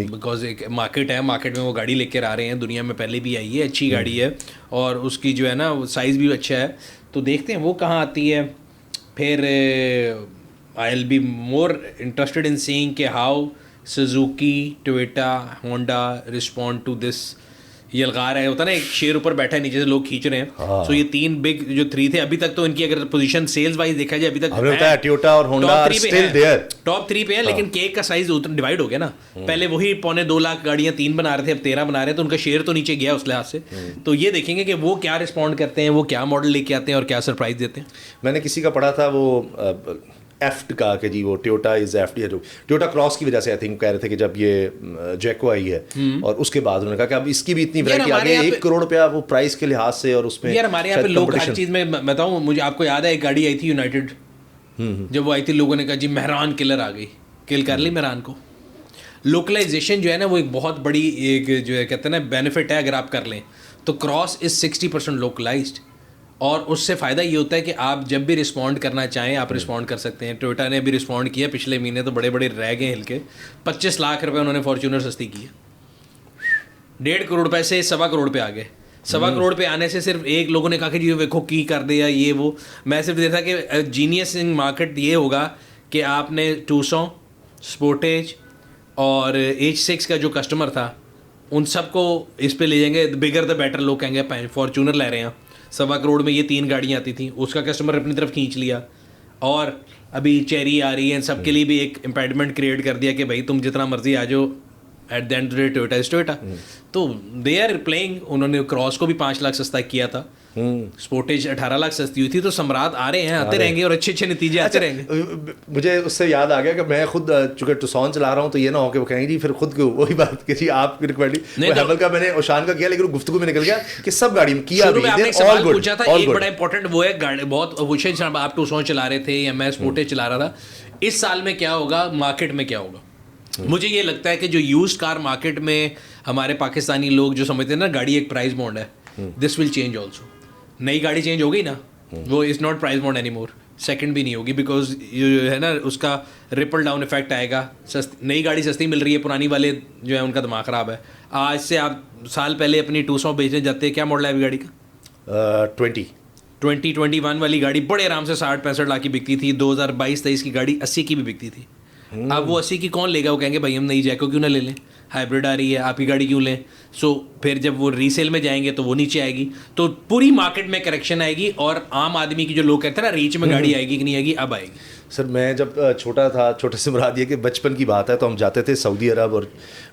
बिकॉज एक मार्केट है, मार्केट में वो गाड़ी लेकर आ रहे हैं, दुनिया में पहले भी आई है, अच्छी गाड़ी है और उसकी जो है ना साइज़ भी अच्छा है, तो देखते हैं वो कहाँ आती है। फिर I will be more interested in seeing कि how Suzuki, Toyota, Honda respond to this. ये लगा रहा है, होता ना एक शेर ऊपर बैठा है, नीचे से लोग खींच रहे हैं। सो ये तीन बिग जो थ्री थे अभी तक, तो इनकी अगर पोजीशन सेल्स वाइज देखा जाए अभी तक टोयोटा और Honda are still there, top 3 पे है। लेकिन केक का साइज डिवाइड हो गया ना, पहले वही 2.25 लाख गाड़ियां 3 बना रहे थे, अब 13 बना रहे हैं, तो उनका शेयर तो नीचे गया उस लिहाज से। तो ये देखेंगे कि वो क्या रिस्पॉन्ड करते हैं, वो क्या मॉडल लेके आते हैं और क्या सरप्राइज देते हैं। मैंने किसी का पढ़ा था वो एफ्ट का कि जी वो टोयोटा इज एफ्ट, या जो टोयोटा क्रॉस की वजह से आई थिंक कह रहे थे कि जब ये जैको आई है और उसके बाद उन्होंने कहा कि अब इसकी भी इतनी वैरायटी आ गई है, 1 करोड़ रुपया वो प्राइस के लिहाज से, और उसमें यार हमारे यहाँ पे लोग हर चीज़ में बताऊँ, मुझे आपको याद है एक गाड़ी आई थी यूनाइटेड, जब वो आई थी लोगों ने कहा जी मेहरान किलर आ गई, किल कर ली मेहरान को। लोकलाइजेशन जो है ना वो एक बहुत बड़ी एक जो है कहते हैं ना बेनिफिट है अगर आप कर लें तो। क्रॉस इज 60% लोकलाइज्ड, और उससे फ़ायदा ये होता है कि आप जब भी रिस्पॉन्ड करना चाहें आप रिस्पॉन्ड कर सकते हैं। टोयोटा ने भी रिस्पॉन्ड किया पिछले महीने, तो बड़े बड़े रह गए हिल के। 25 लाख रुपए उन्होंने फॉर्च्यूनर सस्ती की है, 1.5 करोड़ रुपए से 1.25 करोड़ पे आ गए। 1.25 करोड़ पे आने से सिर्फ एक लोगों ने कहा कि जी देखो की कर दिया ये वो। मैं सिर्फ देखा कि जीनियस इन मार्केट ये होगा कि आपने 200 स्पोर्टेज और H6 का जो कस्टमर था उन सबको इस पे ले जाएंगे, बिगर द बेटर। लोग कहेंगे फॉर्च्यूनर ले रहे हैं, 1.25 करोड़ में ये 3 गाड़ियाँ आती थी, उसका कस्टमर अपनी तरफ खींच लिया। और अभी चेरी आ रही है, इन सब के लिए भी एक इम्पेडिमेंट क्रिएट कर दिया कि भाई तुम जितना मर्जी आ जाओ, at the end Toyota is Toyota. तो दे आर प्लेइंग। उन्होंने क्रॉस को भी 5 लाख सस्ता किया था, स्पोर्टेज 18 लाख सस्ती हुई थी। तो सम्राट आ रहे हैं, आते रहेंगे और अच्छे अच्छे नतीजे आते रहेंगे। मुझे उससे याद आ गया कि मैं खुद चूंकि टुसॉन चला रहा हूँ, तो ये ना हो कि वो कहेंगे जी फिर खुद क्यों वही बात कि जी आपकी रिकमेंड हैवल का मैंने ओशान का किया, लेकिन गुफ्तगू में निकल गया कि सब गाड़ी में किया भी आपने एक सवाल पूछा था, एक बड़ा इंपॉर्टेंट वो है गाड़ी बहुत पूछे आप टुसॉन चला रहे थे या मैं स्पोर्टेज चला रहा था, इस साल में क्या होगा, मार्केट में क्या होगा। मुझे ये लगता है कि जो यूज्ड कार मार्केट में हमारे पाकिस्तानी लोग जो समझते हैं ना गाड़ी एक प्राइस बॉन्ड है, दिस विल चेंज ऑल्सो। नई गाड़ी चेंज हो गई ना, वो is not price bond any more, second भी नहीं होगी, बिकॉज जो है ना उसका रिपल डाउन इफेक्ट आएगा। नई गाड़ी सस्ती मिल रही है, पुरानी वाले जो है उनका दिमाग ख़राब है। आज से आप साल पहले अपनी 200 बेचने जाते हैं, क्या मॉडल है अभी गाड़ी का? 2021 वाली गाड़ी बड़े आराम से 60-65 लाख की बिकती थी। 2022-23 की गाड़ी 80 की भी बिकती थी। अब वो 80 की कौन लेगा? वो कहेंगे भाई हम नई जैको क्यों ना ले लें, हाइब्रिड आ रही है, आपकी गाड़ी क्यों लें। सो फिर जब वो रीसेल में जाएंगे तो वो नीचे आएगी, तो पूरी मार्केट में करेक्शन आएगी। और आम आदमी की जो लोग कहते हैं ना रीच में गाड़ी आएगी कि नहीं आएगी, अब आएगी। सर मैं जब छोटा था, छोटे से मुराद ये कि बचपन की बात है, तो हम जाते थे सऊदी अरब और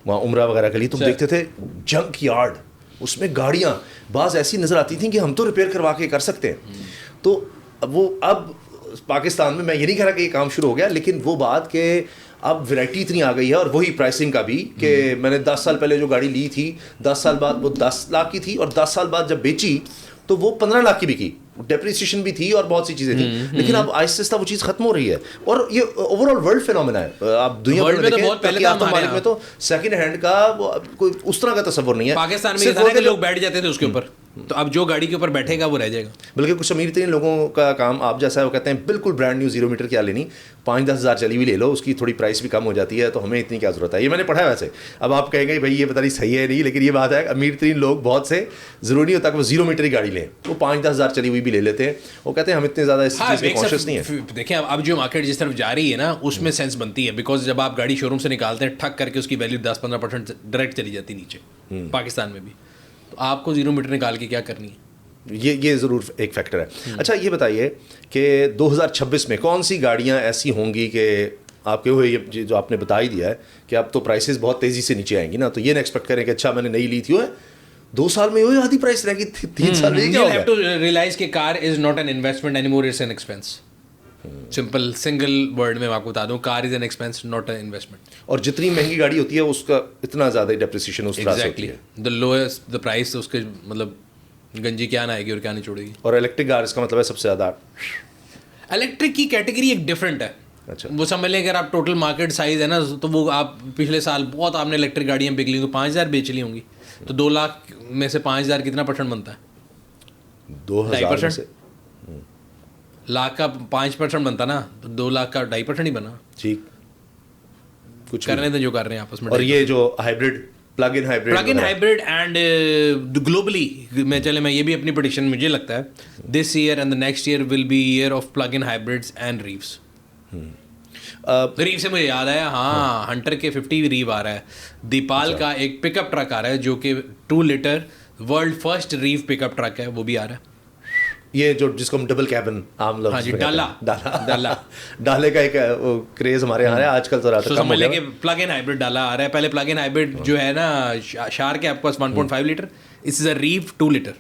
वहाँ उम्रा वगैरह के लिए, तो देखते थे जंक यार्ड, उसमें गाड़ियाँ बाज़ ऐसी नज़र आती थी कि हम तो रिपेयर करवा के कर सकते हैं। तो वो अब पाकिस्तान में, मैं ये नहीं कह रहा कि ये काम शुरू हो गया, लेकिन वो बात कि अब वैरायटी इतनी आ गई है, और वही प्राइसिंग का भी कि मैंने 10 साल पहले जो गाड़ी ली थी, 10 साल बाद वो 10 लाख की थी, और 10 साल बाद जब बेची तो वो 15 लाख की बिकी। डेप्रिसिएशन भी थी और बहुत सी चीज़ें थी, लेकिन अब आहिस्ता आहिस्ता वो चीज़ खत्म हो रही है। और ये ओवरऑल वर्ल्ड फिनोमेना है। आप दुनिया भर में देखें, बहुत पहले था मालिक में तो सेकंड हैंड का कोई उस तरह का तस्वर नहीं है। पाकिस्तान में लोग बैठ जाते थे उसके ऊपर, तो अब जो गाड़ी के ऊपर बैठेगा वो रह जाएगा। बल्कि कुछ अमीर तरीन लोगों का काम आप जैसा है, वो कहते हैं बिल्कुल ब्रांड न्यू 0 मीटर क्या लेनी, 5-10 हज़ार चली हुई ले लो, उसकी थोड़ी प्राइस भी कम हो जाती है, तो हमें इतनी क्या ज़रूरत है। ये मैंने पढ़ा है वैसे। अब आप कहेंगे भाई ये पता नहीं सही है नहीं, लेकिन ये बात है अमीर तरीन लोग बहुत से ज़रूरी नहीं होता कि वो 0 मीटर ही गाड़ी लें, वो 5-10 हज़ार चली हुई भी ले लेते हैं। वो कहते हैं हम इतने ज़्यादा इस चीज़ में कॉन्शियस नहीं है। देखिए अब जो मार्केट जिस तरफ जा रही है ना, उसमें सेंस बनती है, बिकॉज जब आप गाड़ी शोरूम से निकालते हैं ठग करके उसकी वैल्यू 10-15% डायरेक्ट चली जाती है नीचे। पाकिस्तान में भी तो आपको 0 मीटर निकाल के क्या करनी है, ये ज़रूर एक फैक्टर है। अच्छा ये बताइए कि 2026 में कौन सी गाड़ियाँ ऐसी होंगी कि आपके हुए ये जो आपने बता ही दिया है कि अब तो प्राइसेस बहुत तेज़ी से नीचे आएंगी ना, तो ये ना एक्सपेक्ट करें कि अच्छा मैंने नई ली थी, वो 2 साल में वही आधी प्राइस रहेगी, 3 साल में क्या होगा। टू रियलाइज कि car is not an investment anymore, it's an expense. Simple single word में मैं आपको बता दूं, car is an expense not an investment. और जितनी महंगी गाड़ी होती है उसका इतना ज़्यादा डेप्रिसिएशन उस तरह से होती है। द लोएस्ट द प्राइस, उसके मतलब गंजी क्या ना आएगी और क्या नहीं छोड़ेगी। और इलेक्ट्रिक कार इसका मतलब है सबसे ज़्यादा। इलेक्ट्रिक की कैटेगरी एक डिफरेंट है। अच्छा, वो समझ लें अगर आप टोटल मार्केट साइज है ना, तो वो आप पिछले साल बहुत आपने इलेक्ट्रिक गाड़ियाँ बिक ली, तो 5,000 बेच ली होंगी, तो 2 लाख में से 5,000 कितना % बनता है? 2,000 से लाख का 5% बनता ना, तो 2 लाख का 2.5% ही बना। ठीक, कुछ करने दें जो कर रहे हैं आपस में। और ये जो hybrid plug in hybrid and globally मैं ये भी अपनी प्रेडिक्शन, मुझे लगता है this year and the next year will be year of plug in hybrids and REEVs. REEV से मुझे याद आया, हाँ हंटर के 50 रीव आ रहा है। दीपाल का एक पिकअप ट्रक आ रहा है जो कि 2 litre world first रीव pickup truck है, वो भी आ रहा है। ये जो जिसको हम डबल कैबिन आम लोग, हाँ जी, डाला डाले का एक क्रेज हमारे यहाँ है आजकल, तो तो समझ लें कि प्लग इन हाइब्रिड डाला आ रहा है। पहले प्लग इन हाइब्रिड जो है ना शार्क है आपके पास 1.5 लीटर, इस इज अ रीव 2 लीटर।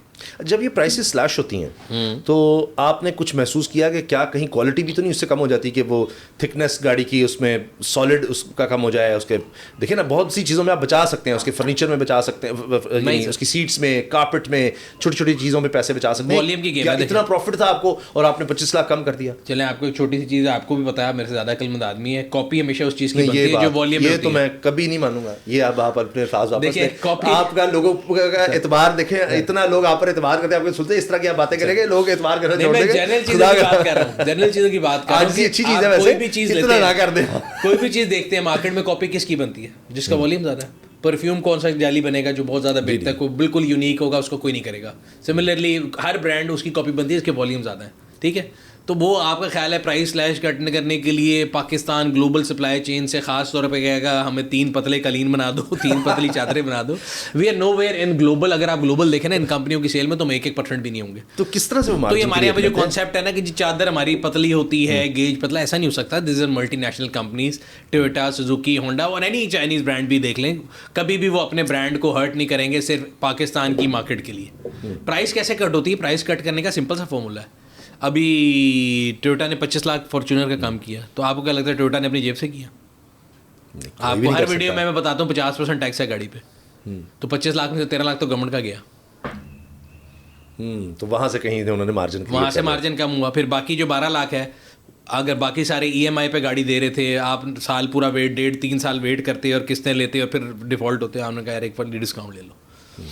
जब ये प्राइसेस स्लैश होती हैं तो आपने कुछ महसूस किया कि क्या कहीं क्वालिटी भी तो नहीं उससे कम हो जाती, कि वो थिकनेस गाड़ी की उसमें सॉलिड उसका कम हो जाए? उसके देखिए ना, बहुत सी चीज़ों में आप बचा सकते हैं, उसके फर्नीचर में बचा सकते हैं, उसकी सीट्स में, कारपेट में, छोटी छोटी चीज़ों में पैसे बचा सकते हैं। वॉल्यूम की गेम है, इतना प्रॉफिट था आपको और आपने 25 लाख कम कर दिया। चलें आपको एक छोटी सी चीज़ आपको भी पता है, मेरे से ज़्यादा अक्लमंद आदमी है, कॉपी हमेशा उस चीज़ की बनती है जो वॉल्यूम में होती है। ये तो मैं कभी नहीं मानूंगा, ये अब आप अपने पास वापस देखिए, आपका लोगों का एतबार देखें, इतना लोग आप पर एतबार करते हैं, आपको सुनते इस तरह की आप बातें करेंगे, लोग एतबार करना छोड़ देंगे। जनरल चीज़ों की बात कर रहा हूं, जनरल चीज़ों की बात कर रहा हूं। अच्छी चीज़ है वैसे, कोई भी चीज़ इतना ना कर दे। कोई भी चीज़ देखते हैं मार्केट में, कॉपी किसकी बनती है? जिसका वॉल्यूम ज़्यादा है। परफ्यूम कौन सा जाली बनेगा जो बहुत ज़्यादा बिकता है, कोई बिल्कुल यूनिक होगा, उसको कोई नहीं करेगा। सिमिलरली हर ब्रांड उसकी कॉपी बनती है, इसके वॉल्यूम ज़्यादा है, ठीक है। तो वो आपका ख्याल है प्राइस स्लैश कटने करने के लिए पाकिस्तान ग्लोबल सप्लाई चेन से खास तौर पे कहेगा हमें 3 पतले कालीन बना दो, 3 पतली चादरें बना दो। We are nowhere in global. अगर आप ग्लोबल देखें ना इन कंपनियों की सेल में, तो हम 1% भी नहीं होंगे। तो किस तरह से वो तो ये हमारे यहाँ पे जो कॉन्सेप्ट है ना कि चादर हमारी पतली होती है, गेज पतला, ऐसा नहीं हो सकता। This is multinational companies, Toyota, Suzuki, Honda और एनी चाइनीज ब्रांड भी देख लें, कभी भी वो अपने ब्रांड को हर्ट नहीं करेंगे सिर्फ पाकिस्तान की मार्केट के लिए। प्राइस कैसे कट होती है? प्राइस कट करने का सिंपल सा फॉर्मूला है। अभी टोयोटा ने 25 लाख फॉर्च्यूनर का काम किया, तो आपको क्या लगता है टोयोटा ने अपनी जेब से किया? आपको हर वीडियो में मैं बताता हूँ 50% टैक्स है गाड़ी पे, तो 25 लाख में से 13 लाख तो गवर्नमेंट का गया। तो वहाँ से कहीं उन्होंने मार्जिन, वहाँ से मार्जिन कम हुआ। फिर बाकी जो 12 लाख है, अगर बाकी सारे EMI पे गाड़ी दे रहे थे, आप साल पूरा वेट 1.5-3 साल वेट करते और किस्तें लेते और फिर डिफ़ॉल्ट होते, आपने कहा यार एक बार डिस्काउंट ले लो।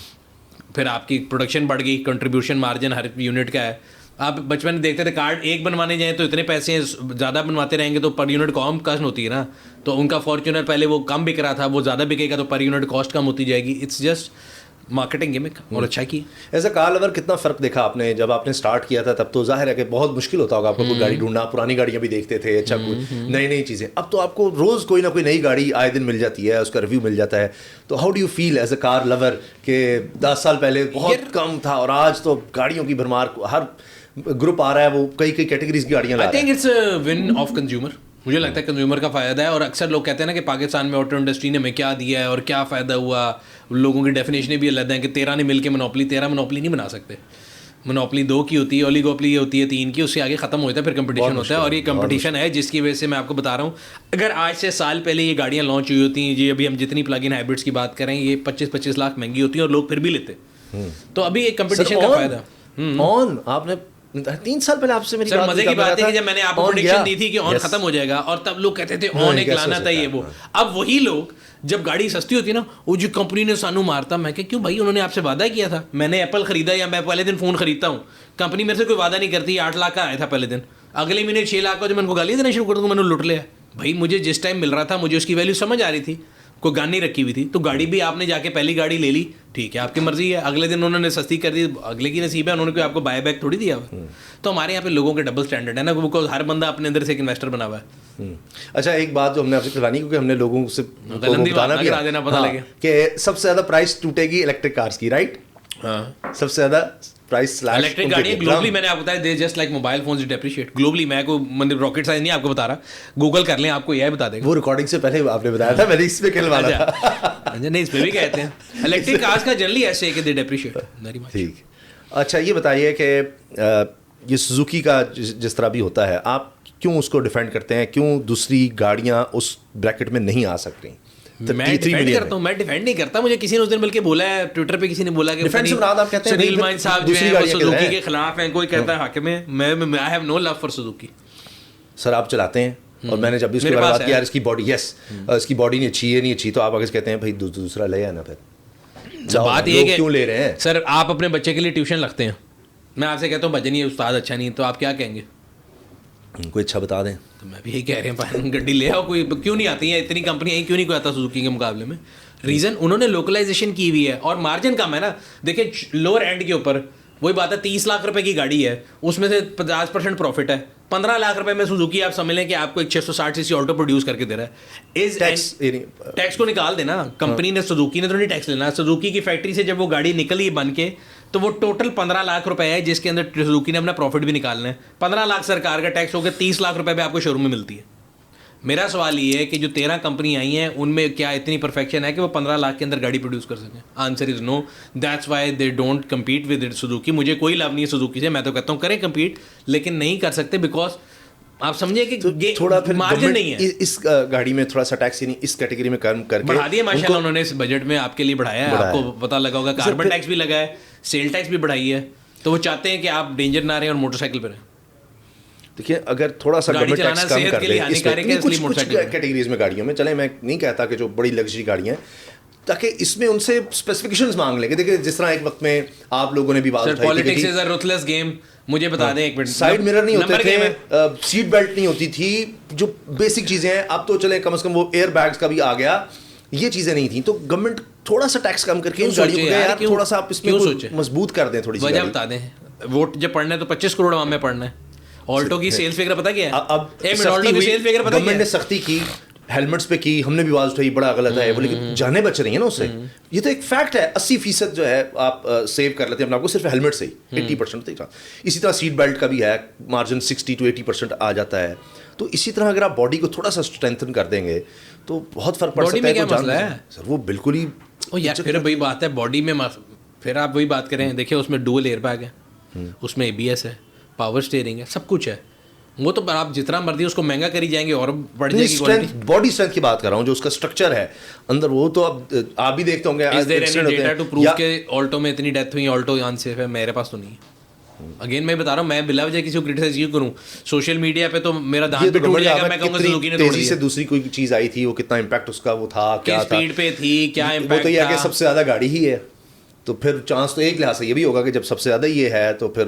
फिर आपकी प्रोडक्शन बढ़ गई, कंट्रीब्यूशन मार्जिन हर यूनिट का है। आप बचपन में देखते थे कार्ड एक बनवाने जाए तो इतने पैसे हैं, ज़्यादा बनवाते रहेंगे तो पर यूनिट कॉम कॉस्ट होती है ना। तो उनका फॉर्च्यूनर पहले वो कम बिक रहा था, वो ज़्यादा बिकेगा तो पर यूनिट कॉस्ट कम होती जाएगी। इट्स जस्ट मार्केटिंग गिमिक, और अच्छा की। ऐसा कार लवर कितना फ़र्क देखा आपने जब आपने स्टार्ट किया था? तब तो जाहिर है कि बहुत मुश्किल होता होगा आपको कोई गाड़ी ढूंढना, पुरानी गाड़ियाँ भी देखते थे, अच्छा नई नई चीज़ें। अब तो आपको रोज़ कोई ना कोई नई गाड़ी आए दिन मिल जाती है, उसका रिव्यू मिल जाता है। तो how do you feel as a car lover कि 10 साल पहले बहुत कम था और आज तो गाड़ियों की भरमार, हर ग्रुप आ रहा है, वो कई कई कैटेगरीज की गाड़ियाँ ला रहा है। I think it's a win of consumer. मुझे लगता है कंज्यूमर का फ़ायदा है। और अक्सर लोग कहते हैं ना कि पाकिस्तान में ऑटो इंडस्ट्री ने हमें क्या दिया है और क्या फ़ायदा हुआ, लोगों की डेफिनेशन भी अलग है कि 13 ने मिलकर मोनोपली, 13 मोनोपली नहीं बना सकते। मोनोपली 2 की होती है, ओलिगोपली होती है 3 की, उससे आगे ख़त्म हो जाता है, फिर कंपटीशन होता है। और ये कंपटीशन है जिसकी वजह से मैं आपको बता रहा हूँ, अगर आज से साल पहले ये गाड़ियाँ लॉन्च हुई होती हैं, ये अभी हम जितनी प्लग इन हाइब्रिड्स की बात करें, ये 25-25 लाख महंगी होती है और लोग फिर भी लेते। तो अभी एक कंपटीशन का फ़ायदा ऑन आपने 3 साल पहले आपसे मेरी सर मजे की बात है कि जब मैंने आपको प्रेडिक्शन दी थी कि ऑन खत्म हो जाएगा, और तब लोग कहते थे ऑन एक लाना था ये वो। अब वही लोग जब गाड़ी सस्ती होती है ना, वो जो कंपनी ने सानू मारता, मैं क्या क्यों भाई, उन्होंने आपसे वादा किया था। मैंने एप्पल खरीदा या मैं पहले दिन फ़ोन खरीदता हूँ, कंपनी मेरे से कोई वादा नहीं करती। 8 लाख का आया था पहले दिन, अगले महीने 6 लाख का जो मैं उनको गाली देना शुरू कर दूँ, मैंने लुट लिया। भाई मुझे जिस टाइम मिल रहा था मुझे उसकी वैल्यू समझ आ रही थी, कोई गान नहीं रखी हुई थी। तो गाड़ी भी आपने जाके पहली गाड़ी ले ली, ठीक है आपकी मर्जी है, अगले दिन उन्होंने सस्ती कर दी, अगले की नसीब है, उन्होंने कोई आपको बाय बैक थोड़ी दिया हुआ। तो हमारे यहाँ पे लोगों के डबल स्टैंडर्ड है ना, बिकॉज हर बंदा अपने अंदर से एक इन्वेस्टर बना हुआ है। अच्छा एक बात जो हमने आपसे करवानी, क्योंकि हमने लोगों से बताना भी देना पता लगे कि सबसे ज़्यादा प्राइस टूटेगी इलेक्ट्रिक कार्स की, राइट? हाँ, सबसे ज़्यादा प्राइस इलेक्ट्रिक गाड़ी ग्लोबली मैंने आपको बताया, they just like mobile phones depreciate globally. मैं को मतलब रॉकेट साइंस नहीं आपको बता रहा, गूगल कर लें आपको यह बता देगा। वो रिकॉर्डिंग से पहले आपने बताया था, मैंने इस पे कल वाला था। नहीं इस पे भी कहते हैं इलेक्ट्रिक कार्स का जनरली ऐसे है कि दे डेप्रिशिएट वेरी मच। ठीक, अच्छा ये बताइए कि ये सुजुकी का जिस तरह भी होता है, आप क्यों उसको डिफेंड करते हैं? क्यों दूसरी गाड़ियाँ उस ब्रैकेट में नहीं आ सकती? मैं डिफेंड करता हूँ, मैं डिफेंड नहीं करता। मुझे किसी ने उस दिन बल्कि बोला है ट्विटर पे, किसी ने बोला कि सुनील मान साहब जो है वो सुजुकी के खिलाफ हैं, कोई कहता है हाकिम है। मैं I have no love for Suzuki. Sir आप चलाते हैं और मैंने जब भी उसके बारे में बात की, यार इसकी बॉडी, यस इसकी बॉडी नहीं अच्छी है, नहीं अच्छी, तो आप आगे कहते हैं भाई दूसरा ले आना। फिर बात ये क्यों ले रहे हैं? सर आप अपने बच्चे के लिए ट्यूशन लगते हैं, मैं आपसे कहता हूँ भजन ये उस्ताद अच्छा नहीं, तो आप क्या कहेंगे? कोई अच्छा बता दें। तो मैं भी यही कह रहे हैं गड्डी ले आओ, कोई क्यों नहीं आती है इतनी कंपनियाँ, क्यों नहीं कोई आता सुजुकी के मुकाबले में? रीज़न उन्होंने लोकलाइजेशन की हुई है और मार्जिन कम है ना। देखिए लोअर एंड के ऊपर वही बात है, 30 लाख रुपए की गाड़ी है, उसमें से 50% प्रॉफिट है। 15 लाख रुपए में सुजुकी आप समझ लें कि आपको एक 660 सीसी ऑल्टो प्रोड्यूस करके दे रहा है। टैक्स को निकाल देना, कंपनी ने, सुजुकी ने तो नहीं टैक्स लेना। सुजुकी की फैक्ट्री से जब वो गाड़ी निकली बन के, तो वो टोटल 15 लाख रुपए है, जिसके अंदर सुजुकी ने अपना प्रॉफिट भी निकालना है। 15 लाख सरकार का टैक्स होकर 30 लाख रुपए पे आपको शोरूम में मिलती है। मेरा सवाल ये है कि जो 13 कंपनी आई हैं उनमें क्या इतनी परफेक्शन है कि वो 15 लाख के अंदर गाड़ी प्रोड्यूस कर सकें? Answer is no. That's why they don't compete with Suzuki. मुझे कोई लाभ नहीं है सुजुकी से, मैं तो कहता हूँ करें कम्पीट, लेकिन नहीं कर सकते बिकॉज आप समझे कि तो थोड़ा फिर मार्जिन नहीं है। इस गाड़ी में थोड़ा सा टैक्स नहीं, इस कैटेगरी में कम करके बढ़ा दिया माशाल्लाह उन्होंने, इस बजट में आपके लिए बढ़ाया है। आपको पता लगा होगा कार्बन टैक्स भी लगा है, सेल टैक्स भी बढ़ाई है। तो वो चाहते हैं कि आप डेंजर ना रहें और मोटरसाइकिल पर रहें। देखिए अगर थोड़ा सा गवर्नमेंट टैक्स कम कर दे कुछ कैटेगरीज में गाड़ियों में, चले मैं नहीं कहता कि जो बड़ी लग्जरी गाड़ियां हैं, ताकि इसमें उनसे स्पेसिफिकेशंस मांग लेंगे। देखिए जिस तरह एक वक्त में आप लोगों ने भी बात उठाई, politics is a ruthless game. मुझे बता दें एक मिनट, साइड मिरर नहीं होते थे, सीट बेल्ट नहीं होती थी, जो बेसिक चीजें हैं। अब तो चले कम से कम वो एयर बैग्स का भी आ गया, ये चीजें नहीं थी। तो गवर्नमेंट थोड़ा सा टैक्स कम करके इन गाड़ियों को यार थोड़ा सा आप इसमें मजबूत कर दें। थोड़ी सी वजह बता दें। वोट जब पढ़ना है तो 25 करोड़ आवाम में पढ़ना है। ऑल्टो की सेल्स फिगर पता क्या है? अब गवर्नमेंट ने सख्ती की, हेलमेट्स पे की, हमने भी आवाज उठाई बड़ा गलत है वो, लेकिन जाने बच रही है ना उससे। ये तो एक फैक्ट है। 80% जो है आप सेव कर लेते हैं अपने आपको सिर्फ हेलमेट से ही, 80%। इसी तरह सीट बेल्ट का भी है, मार्जिन 60 to 80% आ जाता है। तो इसी तरह अगर आप बॉडी को थोड़ा सा स्ट्रेंथन कर देंगे तो बहुत फर्क पड़ सकता है। क्या मसला है सर? वो बिल्कुल ही यार, फिर वही बात है बॉडी में। फिर आप वही बात करें, देखिए उसमें डुअल एयरबैग है, उसमें ABS है, पावर स्टीयरिंग है, सब कुछ है। वो तो आप जितना मर्जी उसको महंगा करी जाएंगे और बढ़ जाएगी क्वालिटी। बॉडी स्ट्रेंथ की बात कर रहा हूँ, जो उसका स्ट्रक्चर है अंदर, वो तो आप भी देखते होंगे। Is there any data to prove के ऑल्टो में इतनी डेथ हुई, ऑल्टो अनसेफ है? मेरे पास तो नहीं है। अगेन मैं बता रहा हूँ, मैं बिला वजह किसी को क्रिटिसाइज क्यों करूँ? सोशल मीडिया पे तो मेरा दांत भी टूट जाएगा, मैं कहूँगा सुजुकी ने तोड़ दिया। से दूसरी कोई चीज आई थी, वो कितना इम्पैक्ट उसका वो था, क्या स्पीड पे थी, क्या इम्पैक्ट था? वो तो ये है कि सबसे ज्यादा गाड़ी ही है, तो फिर चांस तो एक लिहाज से ये भी होगा कि जब सबसे ज़्यादा ये है तो फिर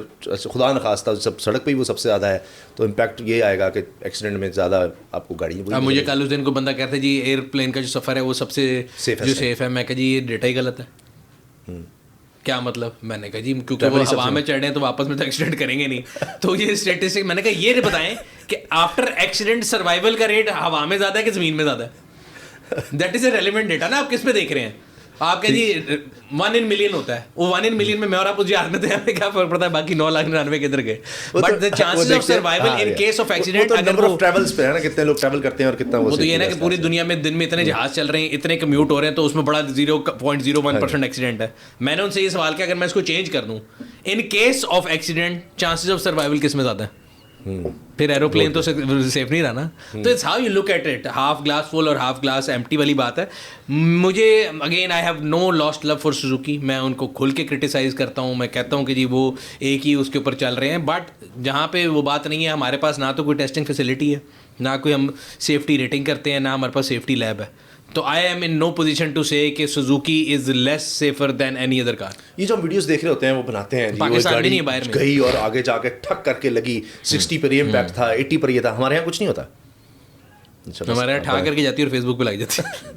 खुदा न खास्ता सब सड़क पे ही वो सबसे ज़्यादा है, तो इम्पैक्ट ये आएगा कि एक्सीडेंट में ज़्यादा आपको गाड़ी। अब मुझे कल उस दिन को बंदा कहता है जी एयरप्लेन का जो सफ़र है वो सबसे सेफ है। मैं कहा जी ये डेटा ही गलत है। क्या मतलब? मैंने कहा जी क्योंकि वो हवा में चढ़ रहे हैं तो वापस में तो एक्सीडेंट करेंगे नहीं। तो ये स्टेटिस्टिक, मैंने कहा ये बताएं कि आफ्टर एक्सीडेंट सर्वाइवल का रेट हवा में ज़्यादा है कि ज़मीन में ज़्यादा है? That is a relevant data ना। आप किस पे देख रहे हैं? आप कह जी 1 in million होता है, वो 1 in million में मैं और आप उस हाथ में थे, हमें क्या फर्क पड़ता है बाकी 9,99,000 किधर गए? But the chances of survival in case of accident, number of travels पे है ना, कितने लोग ट्रैवल करते हैं और कितना वो तो ये ना कि पूरी दुनिया में दिन में इतने जहाज चल रहे हैं, इतने कम्यूट हो रहे हैं, तो उसमें बड़ा 0.01% एक्सीडेंट है। मैंने उनसे ये सवाल किया अगर मैं इसको चेंज कर दूं, in case of accident chances of survival किस में ज़्यादा है? फिर एरोप्लेन तो सेफ नहीं रहा ना। तो it's how you look at it, half glass full और हाफ ग्लास एम्प्टी वाली बात है। मुझे again I have no lost love for Suzuki. मैं उनको खुल के क्रिटिसाइज़ करता हूँ, मैं कहता हूँ कि जी वो एक ही उसके ऊपर चल रहे हैं, बट जहाँ पे वो बात नहीं है, हमारे पास ना तो कोई टेस्टिंग फैसिलिटी है, ना कोई हम सेफ्टी रेटिंग करते हैं, ना हमारे पास सेफ्टी लैब है। तो I am in no position to say कि Suzuki is less safer than any other car. ये जो वीडियोस देख रहे होते हैं वो बनाते हैं, पाकिस्तान भी नहीं बाहर में गई और आगे जाके ठक करके लगी, 60 पर ये इम्पैक्ट था, 80 पर ये था। हमारे यहाँ कुछ नहीं होता, हमारे यहाँ ठा करके जाती है और फेसबुक पे लग जाती है।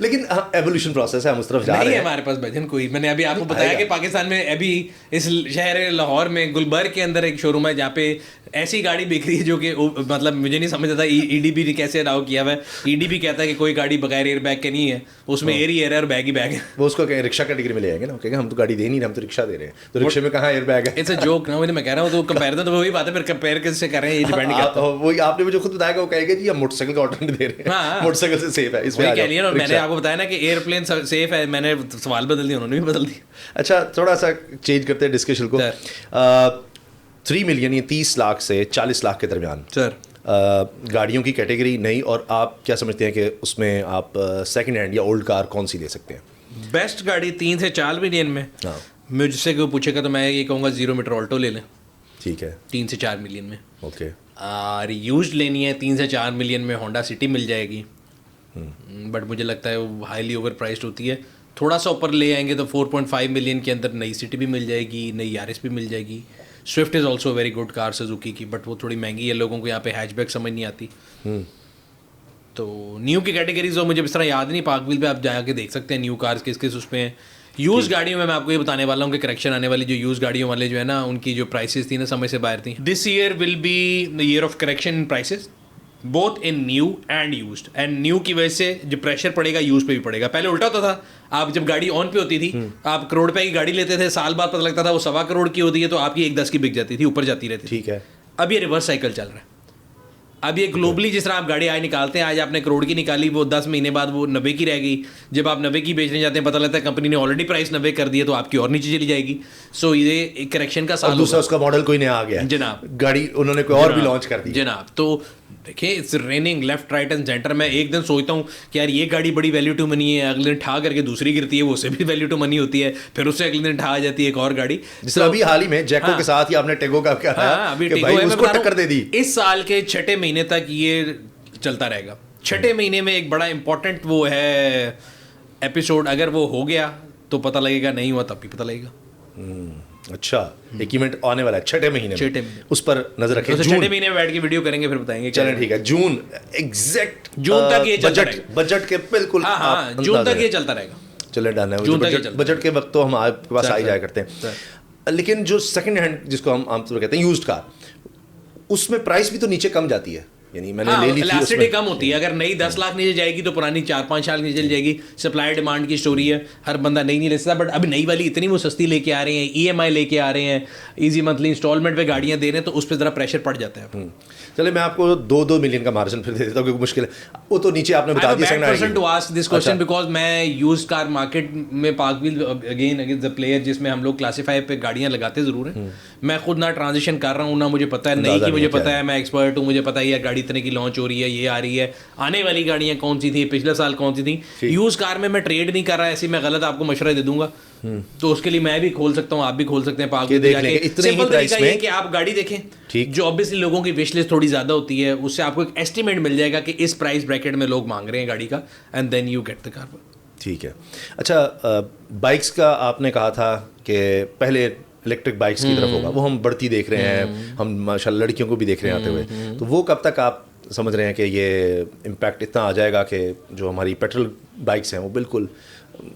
लेकिन एवोल्यूशन प्रोसेस है, हम उस तरफ जा रहे हैं। हमारे पास भजन कोई, मैंने अभी आपको बताया कि पाकिस्तान में अभी इस शहर लाहौर में गुलबर्ग के अंदर एक शोरूम है जहाँ पे ऐसी गाड़ी बिक रही है जो कि मतलब मुझे नहीं समझ आता EDB ने कैसे अलाउ किया हुआ है। EDB कहता है कि कोई गाड़ी बगैर एयर बैग के नहीं है, उसमें एयर ही एयर है और बैग ही बैग है। वो उसको कहें रिक्शा कैटेगरी में ले आएंगे ना, कहेंगे हम तो गाड़ी दे नहीं रहे, हम तो रिक्शा दे रहे हैं, तो रिक्शे में कहाँ एयर बैग है? इट्स अ जोक ना, मैं कह रहा हूँ तो कंपेयर तो वही बात है, फिर कंपेयर कैसे कर रहे हैं ये डिपेंड करता है। वही आपने मुझे खुद बताया, वो कहेंगे जी हम मोटरसाइकिल का ऑल्टरनेटिव दे रहे हैं, मोटरसाइकिल से सेफ है, इसमें कह लिया। और मैंने आपको बताया ना कि एयरप्लेन सेफ है, मैंने सवाल बदल दिया, उन्होंने भी बदल दिया। अच्छा थोड़ा सा चेंज करते हैं डिस्कशन को। 3 मिलियन या 30 लाख से 40 लाख के दरमियान सर गाड़ियों की कैटेगरी नहीं, और आप क्या समझते हैं कि उसमें आप सेकंड हैंड या ओल्ड कार कौन सी ले सकते हैं? बेस्ट गाड़ी 3 से 4 मिलियन में मुझसे कोई पूछेगा तो मैं ये कहूँगा 0 मीटर ऑल्टो ले लें। ठीक है, 3 से 4 मिलियन में। ओके। और यूज्ड लेनी है 3 से 4 मिलियन में होंडा सिटी मिल जाएगी, बट मुझे लगता है वो हाईली ओवर प्राइस्ड होती है। थोड़ा सा ऊपर ले आएंगे तो 4.5 मिलियन के अंदर नई सिटी भी मिल जाएगी, नई यारिस भी मिल जाएगी। Swift is also very good car Suzuki की, बट वो थोड़ी महंगी है, लोगों को यहाँ पे हैचबैक समझ नहीं आती। तो न्यू की कैटेगरीज हो मुझे इस तरह याद नहीं, पार्क व्हील पे आप जाके देख सकते हैं न्यू कार्स किस किस उसमें हैं। यूज गाड़ियों में मैं आपको ये बताने वाला हूँ कि करेक्शन आने वाली जो यूज गाड़ियों वाले जो है ना, उनकी जो प्राइसेस थी ना समय से बाहर थी। This year will be the year of correction in prices both in new and used, and new की वजह से जो प्रेशर पड़ेगा यूज पे भी पड़ेगा। पहले उल्टा होता था, आप जब गाड़ी ऑन पे होती थी आप करोड़ रुपए की गाड़ी लेते थे, साल बाद पता लगता था वो 1.25 करोड़ की होती है, तो आपकी 1-10 की बिक जाती थी, ऊपर जाती रहती थी। ठीक है, अब ये रिवर्स साइकिल चल रहा है। अब ये ग्लोबली जिस तरह आप गाड़ी आज निकालते हैं, आज आपने करोड़ की निकाली, वो 10 महीने बाद वो 90 की रह गई। जब आप 90 की बेचने जाते हैं पता लगता है कंपनी ने ऑलरेडी प्राइस 90 कर दिया, तो आपकी और नीचे चली जाएगी। सो ये एक करेक्शन का साल। दूसरा उसका मॉडल कोई नया आ गया जनाब, गाड़ी उन्होंने कोई और भी लॉन्च कर दी जनाब। तो देखिए it's raining left right and centre. मैं एक दिन सोचता हूँ कि यार ये गाड़ी बड़ी वैल्यू टू मनी है, अगले दिन ठा करके दूसरी गिरती है, वो उससे भी वैल्यू टू मनी होती है, फिर उससे अगले दिन ठा आ जाती है एक और गाड़ी। जिस अभी हाल ही में जैको के साथ ही आपने टेगो का क्या था अभी कि भाई उसको टक्कर दे दी। इस साल के 6ठे महीने तक ये चलता रहेगा। 6ठे महीने में एक बड़ा इंपॉर्टेंट वो है एपिसोड, अगर वो हो गया तो पता लगेगा, नहीं हुआ तब भी पता लगेगा। अच्छा, एक इवेंट आने वाला है 6ठे महीने में, उस पर नजर रखें। तो 6ठे महीने में बैठ के वीडियो करेंगे, फिर बताएंगे। चलें ठीक है, जून एग्जैक्ट जून तक ये चलता रहेगा, बजट के बिल्कुल। हाँ, जून तक ये चलता रहेगा। चले डन है, बजट के वक्त तो हम आपके पास आ ही जाया करते हैं। लेकिन जो सेकंड हैंड जिसको हम आमतौर पर कहते हैं यूज्ड कार, उसमें प्राइस भी तो नीचे कम जाती है। यानी मैंने ले ली थी, इलास्टिसिटी कम होती है। अगर नई 10 लाख नीचे जाएगी तो पुरानी 4-5 साल नीचे चली जाएगी। सप्लाई डिमांड की स्टोरी है, हर बंदा नई नहीं ले सकता। बट अभी नई वाली इतनी वो सस्ती लेके आ रहे हैं, EMI लेके आ रहे हैं, इजी मंथली इंस्टॉलमेंट पे गाड़ियां दे रहे हैं, तो उस पर जरा प्रेशर पड़ जाता है। चले मैं आपको 2-2 मिलियन का मार्जिन फिर दे देता हूँ, क्योंकि मुश्किल है वो तो नीचे आपने बता दिया। To ask this question because मैं यूज्ड कार मार्केट में park wheel again the player जिसमें हम लोग क्लासीफाई पे गाड़ियां लगाते जरूर हैं। मैं खुद ना ट्रांजिशन कर रहा हूँ, ना मुझे पता है नई की, मुझे पता है मैं एक्सपर्ट हूँ, मुझे पता है यार गाड़ी इतने की लॉन्च हो रही है, ये आ रही है, आने वाली गाड़ियां कौन सी थी, पिछले साल कौन सी थी। यूज कार में मैं ट्रेड नहीं कर रहा, ऐसी मैं गलत आपको मशवरा दे दूंगा, तो उसके लिए मैं भी खोल सकता हूँ, आप भी खोल सकते हैं। पार्क सिंपल तरीका ये कि आप गाड़ी देखें, जो ऑब्वियसली लोगों की विश लिस्ट थोड़ी ज्यादा होती है, उससे आपको एक एस्टिमेट मिल जाएगा कि इस प्राइस ब्रैकेट में लोग मांग रहे हैं गाड़ी का, and then you get the car. ठीक है। अच्छा, बाइक्स का आपने कहा था कि पहले इलेक्ट्रिक बाइक्स की तरफ होगा, वो हम बढ़ती देख रहे हैं, हम माशाल्लाह लड़कियों को भी देख रहे हैं आते हुए, तो वो कब तक आप समझ रहे हैं कि ये इम्पैक्ट इतना आ जाएगा कि जो हमारी पेट्रोल बाइक्स हैं वो बिल्कुल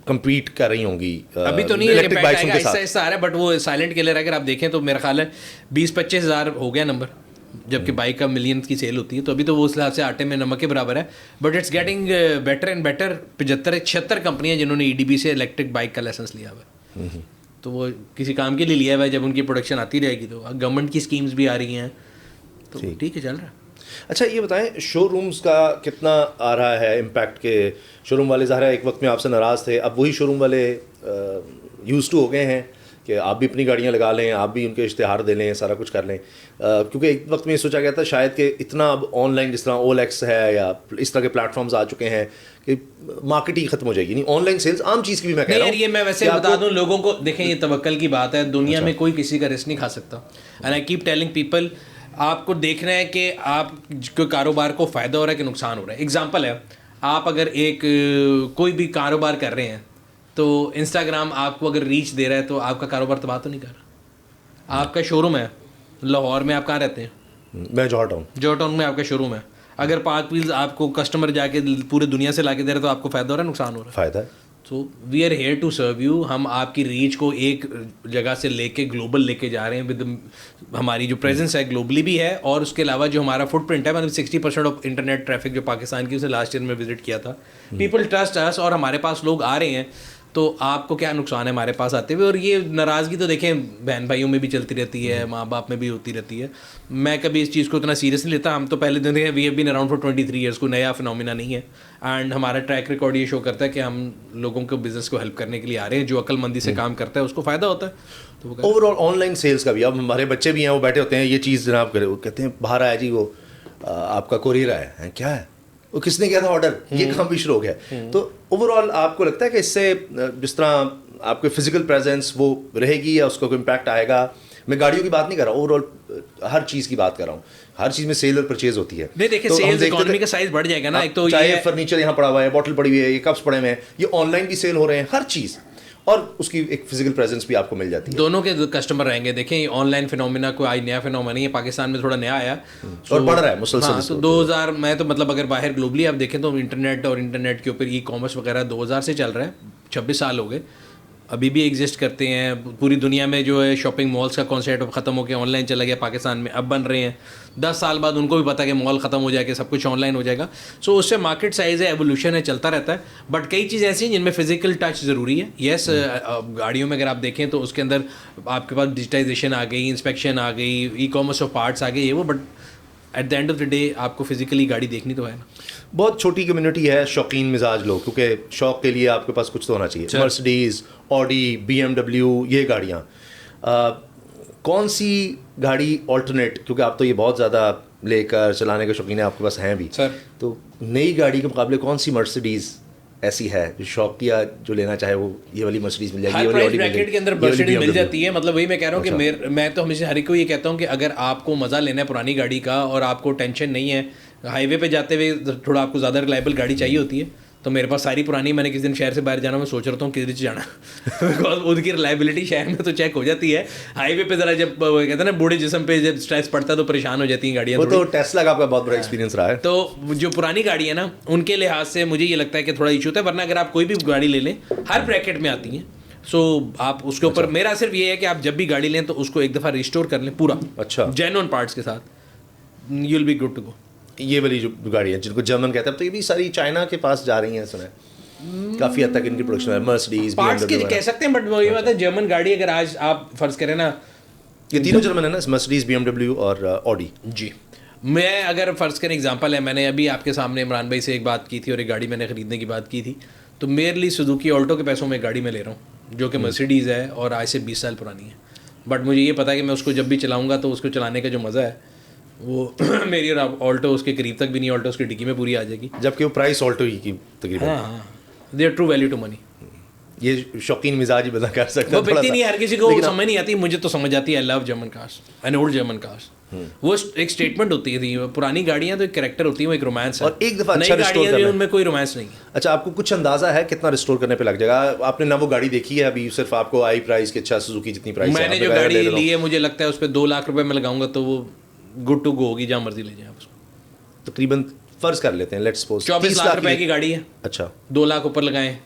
कम्पीट कर रही होंगी? अभी तो नहीं इलेक्ट्रिक बाइक्स के साथ, ऐसा आ रहा है, बट वो साइलेंट किलर है। अगर आप देखें तो मेरा ख्याल है 20-25 हज़ार हो गया नंबर, जबकि बाइक का मिलियन की सेल होती है, तो अभी तो वो उस हिसाब से आटे में नमक के बराबर है। But it's getting better and better. 75-76 कंपनियां जिन्होंने EDB से इलेक्ट्रिक बाइक का लाइसेंस लिया हुआ है, तो वो किसी काम के लिए लिया हुआ है। जब उनकी प्रोडक्शन आती रहेगी तो गवर्नमेंट की स्कीम्स भी आ रही हैं, तो ठीक है, चल रहा है। अच्छा, ये बताएं शोरूम्स का कितना आ रहा है इम्पैक्ट? के शोरूम वाले ज़ाहिर है एक वक्त में आपसे नाराज़ थे, अब वही शोरूम वाले यूज़ टू हो गए हैं कि आप भी अपनी गाड़ियां लगा लें, आप भी उनके इश्तिहार दे लें, सारा कुछ कर लें। क्योंकि एक वक्त में ये सोचा गया था शायद कि इतना अब ऑनलाइन जिस तरह OLX है या इस तरह के प्लेटफॉर्म्स आ चुके हैं कि मार्केट ही खत्म हो जाएगी, नहीं ऑनलाइन सेल्स आम चीज़ की भी मैं कह रहा हूँ। ये मैं वैसे बता दूं लोगों को, देखें ये तवक्कल की बात है, दुनिया में कोई किसी का रिस्क नहीं खा सकता। And I keep telling people, आपको देखना है कि आपको कारोबार को फ़ायदा हो रहा है कि नुकसान हो रहा है। एग्जाम्पल है, आप अगर एक कोई भी कारोबार कर रहे हैं तो इंस्टाग्राम आपको अगर रीच दे रहा है तो आपका कारोबार तबाह तो नहीं कर रहा। आपका शोरूम है लाहौर में, आप कहाँ रहते हैं? मैं जॉर्ज टाउन में आपका शोरूम है। अगर पार्क व्हील्स आपको कस्टमर जाके पूरे दुनिया से लाके दे रहे तो आपको फ़ायदा हो रहा है नुकसान हो रहा है? फ़ायदा है। So we are here to serve you. हम आपकी रीच को एक जगह से लेके ग्लोबल लेके जा रहे हैं विद हमारी जो प्रेजेंस है ग्लोबली भी है, और उसके अलावा जो हमारा फुटप्रिंट है, मतलब 60% ऑफ इंटरनेट ट्रैफिक जो पाकिस्तान की, उसे लास्ट ईयर में विजिट किया था। पीपल ट्रस्ट अस, और हमारे पास लोग आ रहे हैं, तो आपको क्या नुकसान है हमारे पास आते हुए? और ये नाराज़गी तो देखें बहन भाइयों में भी चलती रहती है, माँ बाप में भी होती रहती है। मैं कभी इस चीज़ को इतना सीरियस नहीं लेता। हम तो पहले दिन we have been around for 23 years, को नया फिनोमिना नहीं है। एंड हमारा ट्रैक रिकॉर्ड ये शो करता है कि हम लोगों को बिजनेस को हेल्प करने के लिए आ रहे हैं। जो अक्लमंदी से काम करता है उसको फ़ायदा होता है। तो ओवरऑल ऑनलाइन सेल्स का भी, अब हमारे बच्चे भी हैं, वो बैठे होते हैं, ये चीज़ जनाब करे, वो कहते हैं बाहर आया जी, वो आपका कोरियर आया है, क्या है वो, किसने किया था ऑर्डर, ये काम भी शुरू हो गया। तो ओवरऑल आपको लगता है कि इससे जिस तरह आपके फिजिकल प्रेजेंस वो रहेगी या उसका कोई इम्पैक्ट आएगा? मैं गाड़ियों की बात नहीं कर रहा हूँ, ओवरऑल हर चीज़ की बात कर रहा हूँ। हर चीज़ में सेल और परचेज होती है। नहीं देखिए, सेल्स इकोनॉमी का साइज बढ़ जाएगा ना। एक तो चाहे फर्नीचर यहाँ पड़ा हुआ है, बॉटल पड़ी हुई है, ये कप्स पड़े हुए हैं, ये ऑनलाइन भी सेल हो रहे हैं, हर चीज़। और उसकी एक फिजिकल प्रेजेंस भी आपको मिल जाती है। दोनों के कस्टमर रहेंगे। देखें ऑनलाइन फिनोमिना कोई आज नया फिनोमिना नहीं है, पाकिस्तान में थोड़ा नया आया और बढ़ रहा है मुसलसल। हाँ, तो 2000 मैं तो मतलब अगर बाहर ग्लोबली आप देखें तो इंटरनेट और इंटरनेट के ऊपर ई कॉमर्स वगैरह 2000 से चल रहा है, 26 साल हो गए, अभी भी एग्जिस्ट करते हैं। पूरी दुनिया में जो है शॉपिंग मॉल्स का कॉन्सेप्ट ख़त्म होकर ऑनलाइन चला गया, पाकिस्तान में अब बन रहे हैं। 10 साल बाद उनको भी पता है कि मॉल ख़त्म हो जाएगा, सब कुछ ऑनलाइन हो जाएगा। सो उससे मार्केट साइज़ है, एवोल्यूशन है, चलता रहता है। बट कई चीज़ें ऐसी हैं जिनमें फिजिकल टच ज़रूरी है। येस, गाड़ियों में अगर आप देखें तो उसके अंदर आपके पास डिजिटाइजेशन आ गई, इंस्पेक्शन आ गई, ई कॉमर्स ऑफ पार्ट्स आ गए, ये वो, but at the end of the day आपको फिजिकली गाड़ी देखनी तो है ना। बहुत छोटी कम्युनिटी है शौकीन मिजाज लोग, क्योंकि शौक के लिए आपके पास कुछ तो होना चाहिए। मर्सिडीज़, ऑडी, BMW, ये गाड़ियाँ। कौन सी गाड़ी ऑल्टरनेट, क्योंकि आप तो ये बहुत ज़्यादा लेकर चलाने के शौकीन है, आपके पास हैं भी सर, तो नई गाड़ी के मुकाबले कौन सी मर्सिडीज़ ऐसी है जो शौकिया जो लेना चाहे वो ये वाली मर्सिडीज़ मिल जाएगी, हर प्राइस ब्रैकेट के अंदर मर्सिडीज मिल जाती है। मतलब वही मैं कह रहा हूँ कि मैं तो हमेशा हर एक को ये कहता हूँ कि अगर आपको मज़ा लेना है पुरानी गाड़ी का और आपको टेंशन नहीं है, हाईवे पे जाते हुए थोड़ा आपको ज़्यादा रिलायबल गाड़ी चाहिए होती है, तो मेरे पास सारी पुरानी, मैंने किसी दिन शहर से बाहर जाना, मैं सोच रहा हूँ किधर से जाना बिकॉज उनकी रिलायबिलिटी शहर में तो चेक हो जाती है, हाईवे पे ज़रा जब कहते हैं ना बूढ़े जिस्म पे जब स्ट्रेस पड़ता है तो परेशान हो जाती हैं गाड़ियाँ। वो तो टेस्ला का आपका बहुत बड़ा एक्सपीरियंस रहा है। तो जो पुरानी गाड़ी है ना, उनके लिहाज से मुझे ये लगता है कि थोड़ा इशू होता है, वरना अगर आप कोई भी गाड़ी ले लें हर ब्रैकेट में आती हैं। सो आप उसके ऊपर मेरा सिर्फ ये है कि आप जब भी गाड़ी लें तो उसको एक दफ़ा रिस्टोर कर लें पूरा, अच्छा, जेन्युइन पार्ट्स के साथ, you will be good to go. ये वाली जो गाड़ी है जिनको जर्मन कहते हैं, तो ये भी सारी चाइना के पास जा रही हैं, सुना है काफ़ी हद तक इनकी प्रोडक्शन है। मर्सिडीज, पार्ट्स की कह सकते हैं, बट वही बात है जर्मन गाड़ी अगर आज आप फर्ज करें ना, ये तीनों जर्मन है ना, मर्सिडीज, BMW और ऑडी। जी, मैं अगर फ़र्ज़ करें एग्जांपल है, मैंने अभी आपके सामने इमरान भाई से एक बात की थी और एक गाड़ी मैंने ख़रीदने की बात की थी, तो मेरे लिए सुजुकी ऑल्टो के पैसों में एक गाड़ी मैं ले रहा हूँ जो कि मर्सिडीज़ है और आज से 20 साल पुरानी है। बट मुझे ये पता है कि मैं उसको जब भी चलाऊँगा तो उसको चलाने का जो मज़ा है वो मेरी और ऑल्टो उसके करीब तक भी नहीं, ऑल्टो उसकी डिग्गी में पूरी आ जाएगी, जबकि वो प्राइस ऑल्टो की तकरीबन। हाँ, they are true value to money. ये शौकीन मिजाज ही बता कर सकते वो बिकती नहीं, हर किसी को समझ नहीं आती, मुझे तो समझ आती है। I love German cars and old German cars. वो एक स्टेटमेंट होती है, पुरानी गाड़ियाँ तो एक कैरेक्टर होती है, वो एक रोमांस है, और एक दफ़ा अच्छा नई रिस्टोर गाड़ियाँ करना, उनमें कोई रोमांस नहीं है। अच्छा, आपको कुछ अंदाजा है कितना रिस्टोर करने पे लग जाएगा? आपने ना वो गाड़ी देखी है अभी, सिर्फ आपको आई प्राइस के, अच्छा सुजुकी जितनी प्राइस है, मैंने जो गाड़ी ली है मुझे लगता है उस पर 2 लाख रुपए में लगाऊंगा तो वो गुड टू गो होगी, जहाँ मर्जी ले जाए उसको। तकरीबन फर्ज कर लेते हैं, लेट्स सपोज 24 लाख रुपए की गाड़ी है, अच्छा 2 लाख ऊपर लगाएं,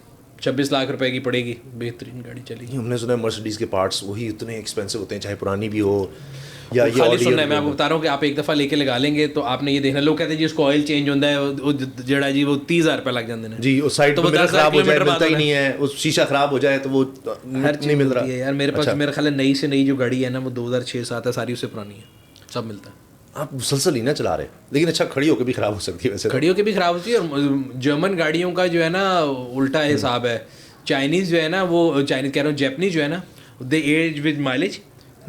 26 लाख रुपए की पड़ेगी, बेहतरीन गाड़ी चलेगी। हमने सुना है मर्सिडीज के पार्ट्स वही इतने एक्सपेंसिव होते हैं, चाहे पुरानी भी हो या ये खाली ऑडी। सुनना है, मैं आपको बता रहा हूँ कि आप एक दफ़ा लेके लगा लेंगे तो आपने ये देखना, लोग कहते हैं जी उसको ऑयल चेंज होता है, वो जड़ा जी वो 30,000 रुपये लग जाते हैं जी, उस साइड तो पे मिरर खराब हो जाए मिलता ही बाद नहीं है, उस शीशा खराब हो जाए तो वो हर नहीं मिल रहा है यार। मेरे पास मेरा ख्याल है नई से नई जो गाड़ी है ना वो 2006-07 है, सारी उससे पुरानी है, सब मिलता है। आप मुसलसल ही ना चला रहे, लेकिन अच्छा खड़ी होकर भी खराब हो सकती है वैसे तो। खड़ी होकर भी खराब होती है। और जर्मन गाड़ियों का जो है ना उल्टा हिसाब है, चाइनीज़ जो है ना, वो चाइनीज़ कह रहा हूँ, जैपनीज जो है ना, they age with mileage,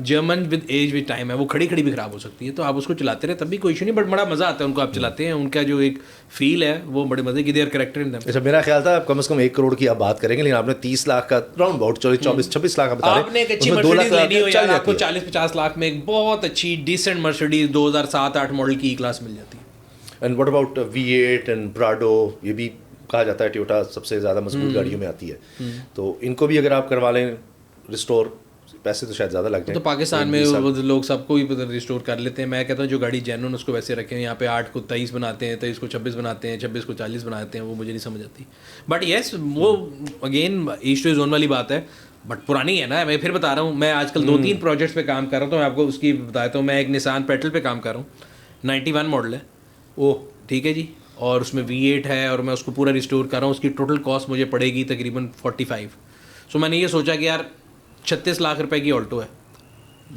German with age with time है, वो खड़ी खड़ी भी खराब हो सकती है। तो आप उसको चलाते रहे तब भी कोई इशू नहीं, बट बड़ा मज़ा आता है उनको आप चलाते हैं, उनका जो एक फील है वो बड़े मज़े की, देयर कैरेक्टर इन देम। अच्छा, मेरा ख्याल था कम से कम 1 करोड़ की आप बात करेंगे, लेकिन आपने 30 लाख का राउंड अबाउट 24-26 लाख का बता रहे हैं। आपने एक अच्छी मर्सिडीज लेनी हो यार, आपको 40-50 लाख में एक बहुत अच्छी डिसेंट मर्सिडीज 2007-8 मॉडल की क्लास मिल जाती है। And what about V8 and Prado, ये भी कहा जाता है टोयोटा सबसे ज़्यादा मजबूत गाड़ियों में आती है, तो इनको भी अगर आप करवा लें रिस्टोर, पैसे तो शायद ज़्यादा लग जाए। तो पाकिस्तान में लोग सबको ही रिस्टोर कर लेते हैं। मैं कहता हूँ जो गाड़ी जेन्युइन उसको वैसे रखें, यहाँ पे 8 को 23 बनाते हैं, 23 को 26 बनाते हैं, 26 को 40 बनाते हैं, वो मुझे नहीं समझ आती। बट येस, वो अगेन ईस्ट टू जोन वाली बात है, बट पुरानी है ना। मैं फिर बता रहा हूँ, मैं आजकल 2-3 प्रोजेक्ट्स पे काम कर रहा हूँ, तो मैं आपको उसकी बताता हूँ। मैं एक निसान पेट्रोल पे काम कर रहा हूँ, 91 मॉडल है वो, ठीक है जी, और उसमें V8 है और मैं उसको पूरा रिस्टोर कर रहा हूँ। उसकी टोटल कॉस्ट मुझे पड़ेगी तकरीबन 45। सो मैंने ये सोचा कि यार 36 लाख रुपए की ऑल्टो है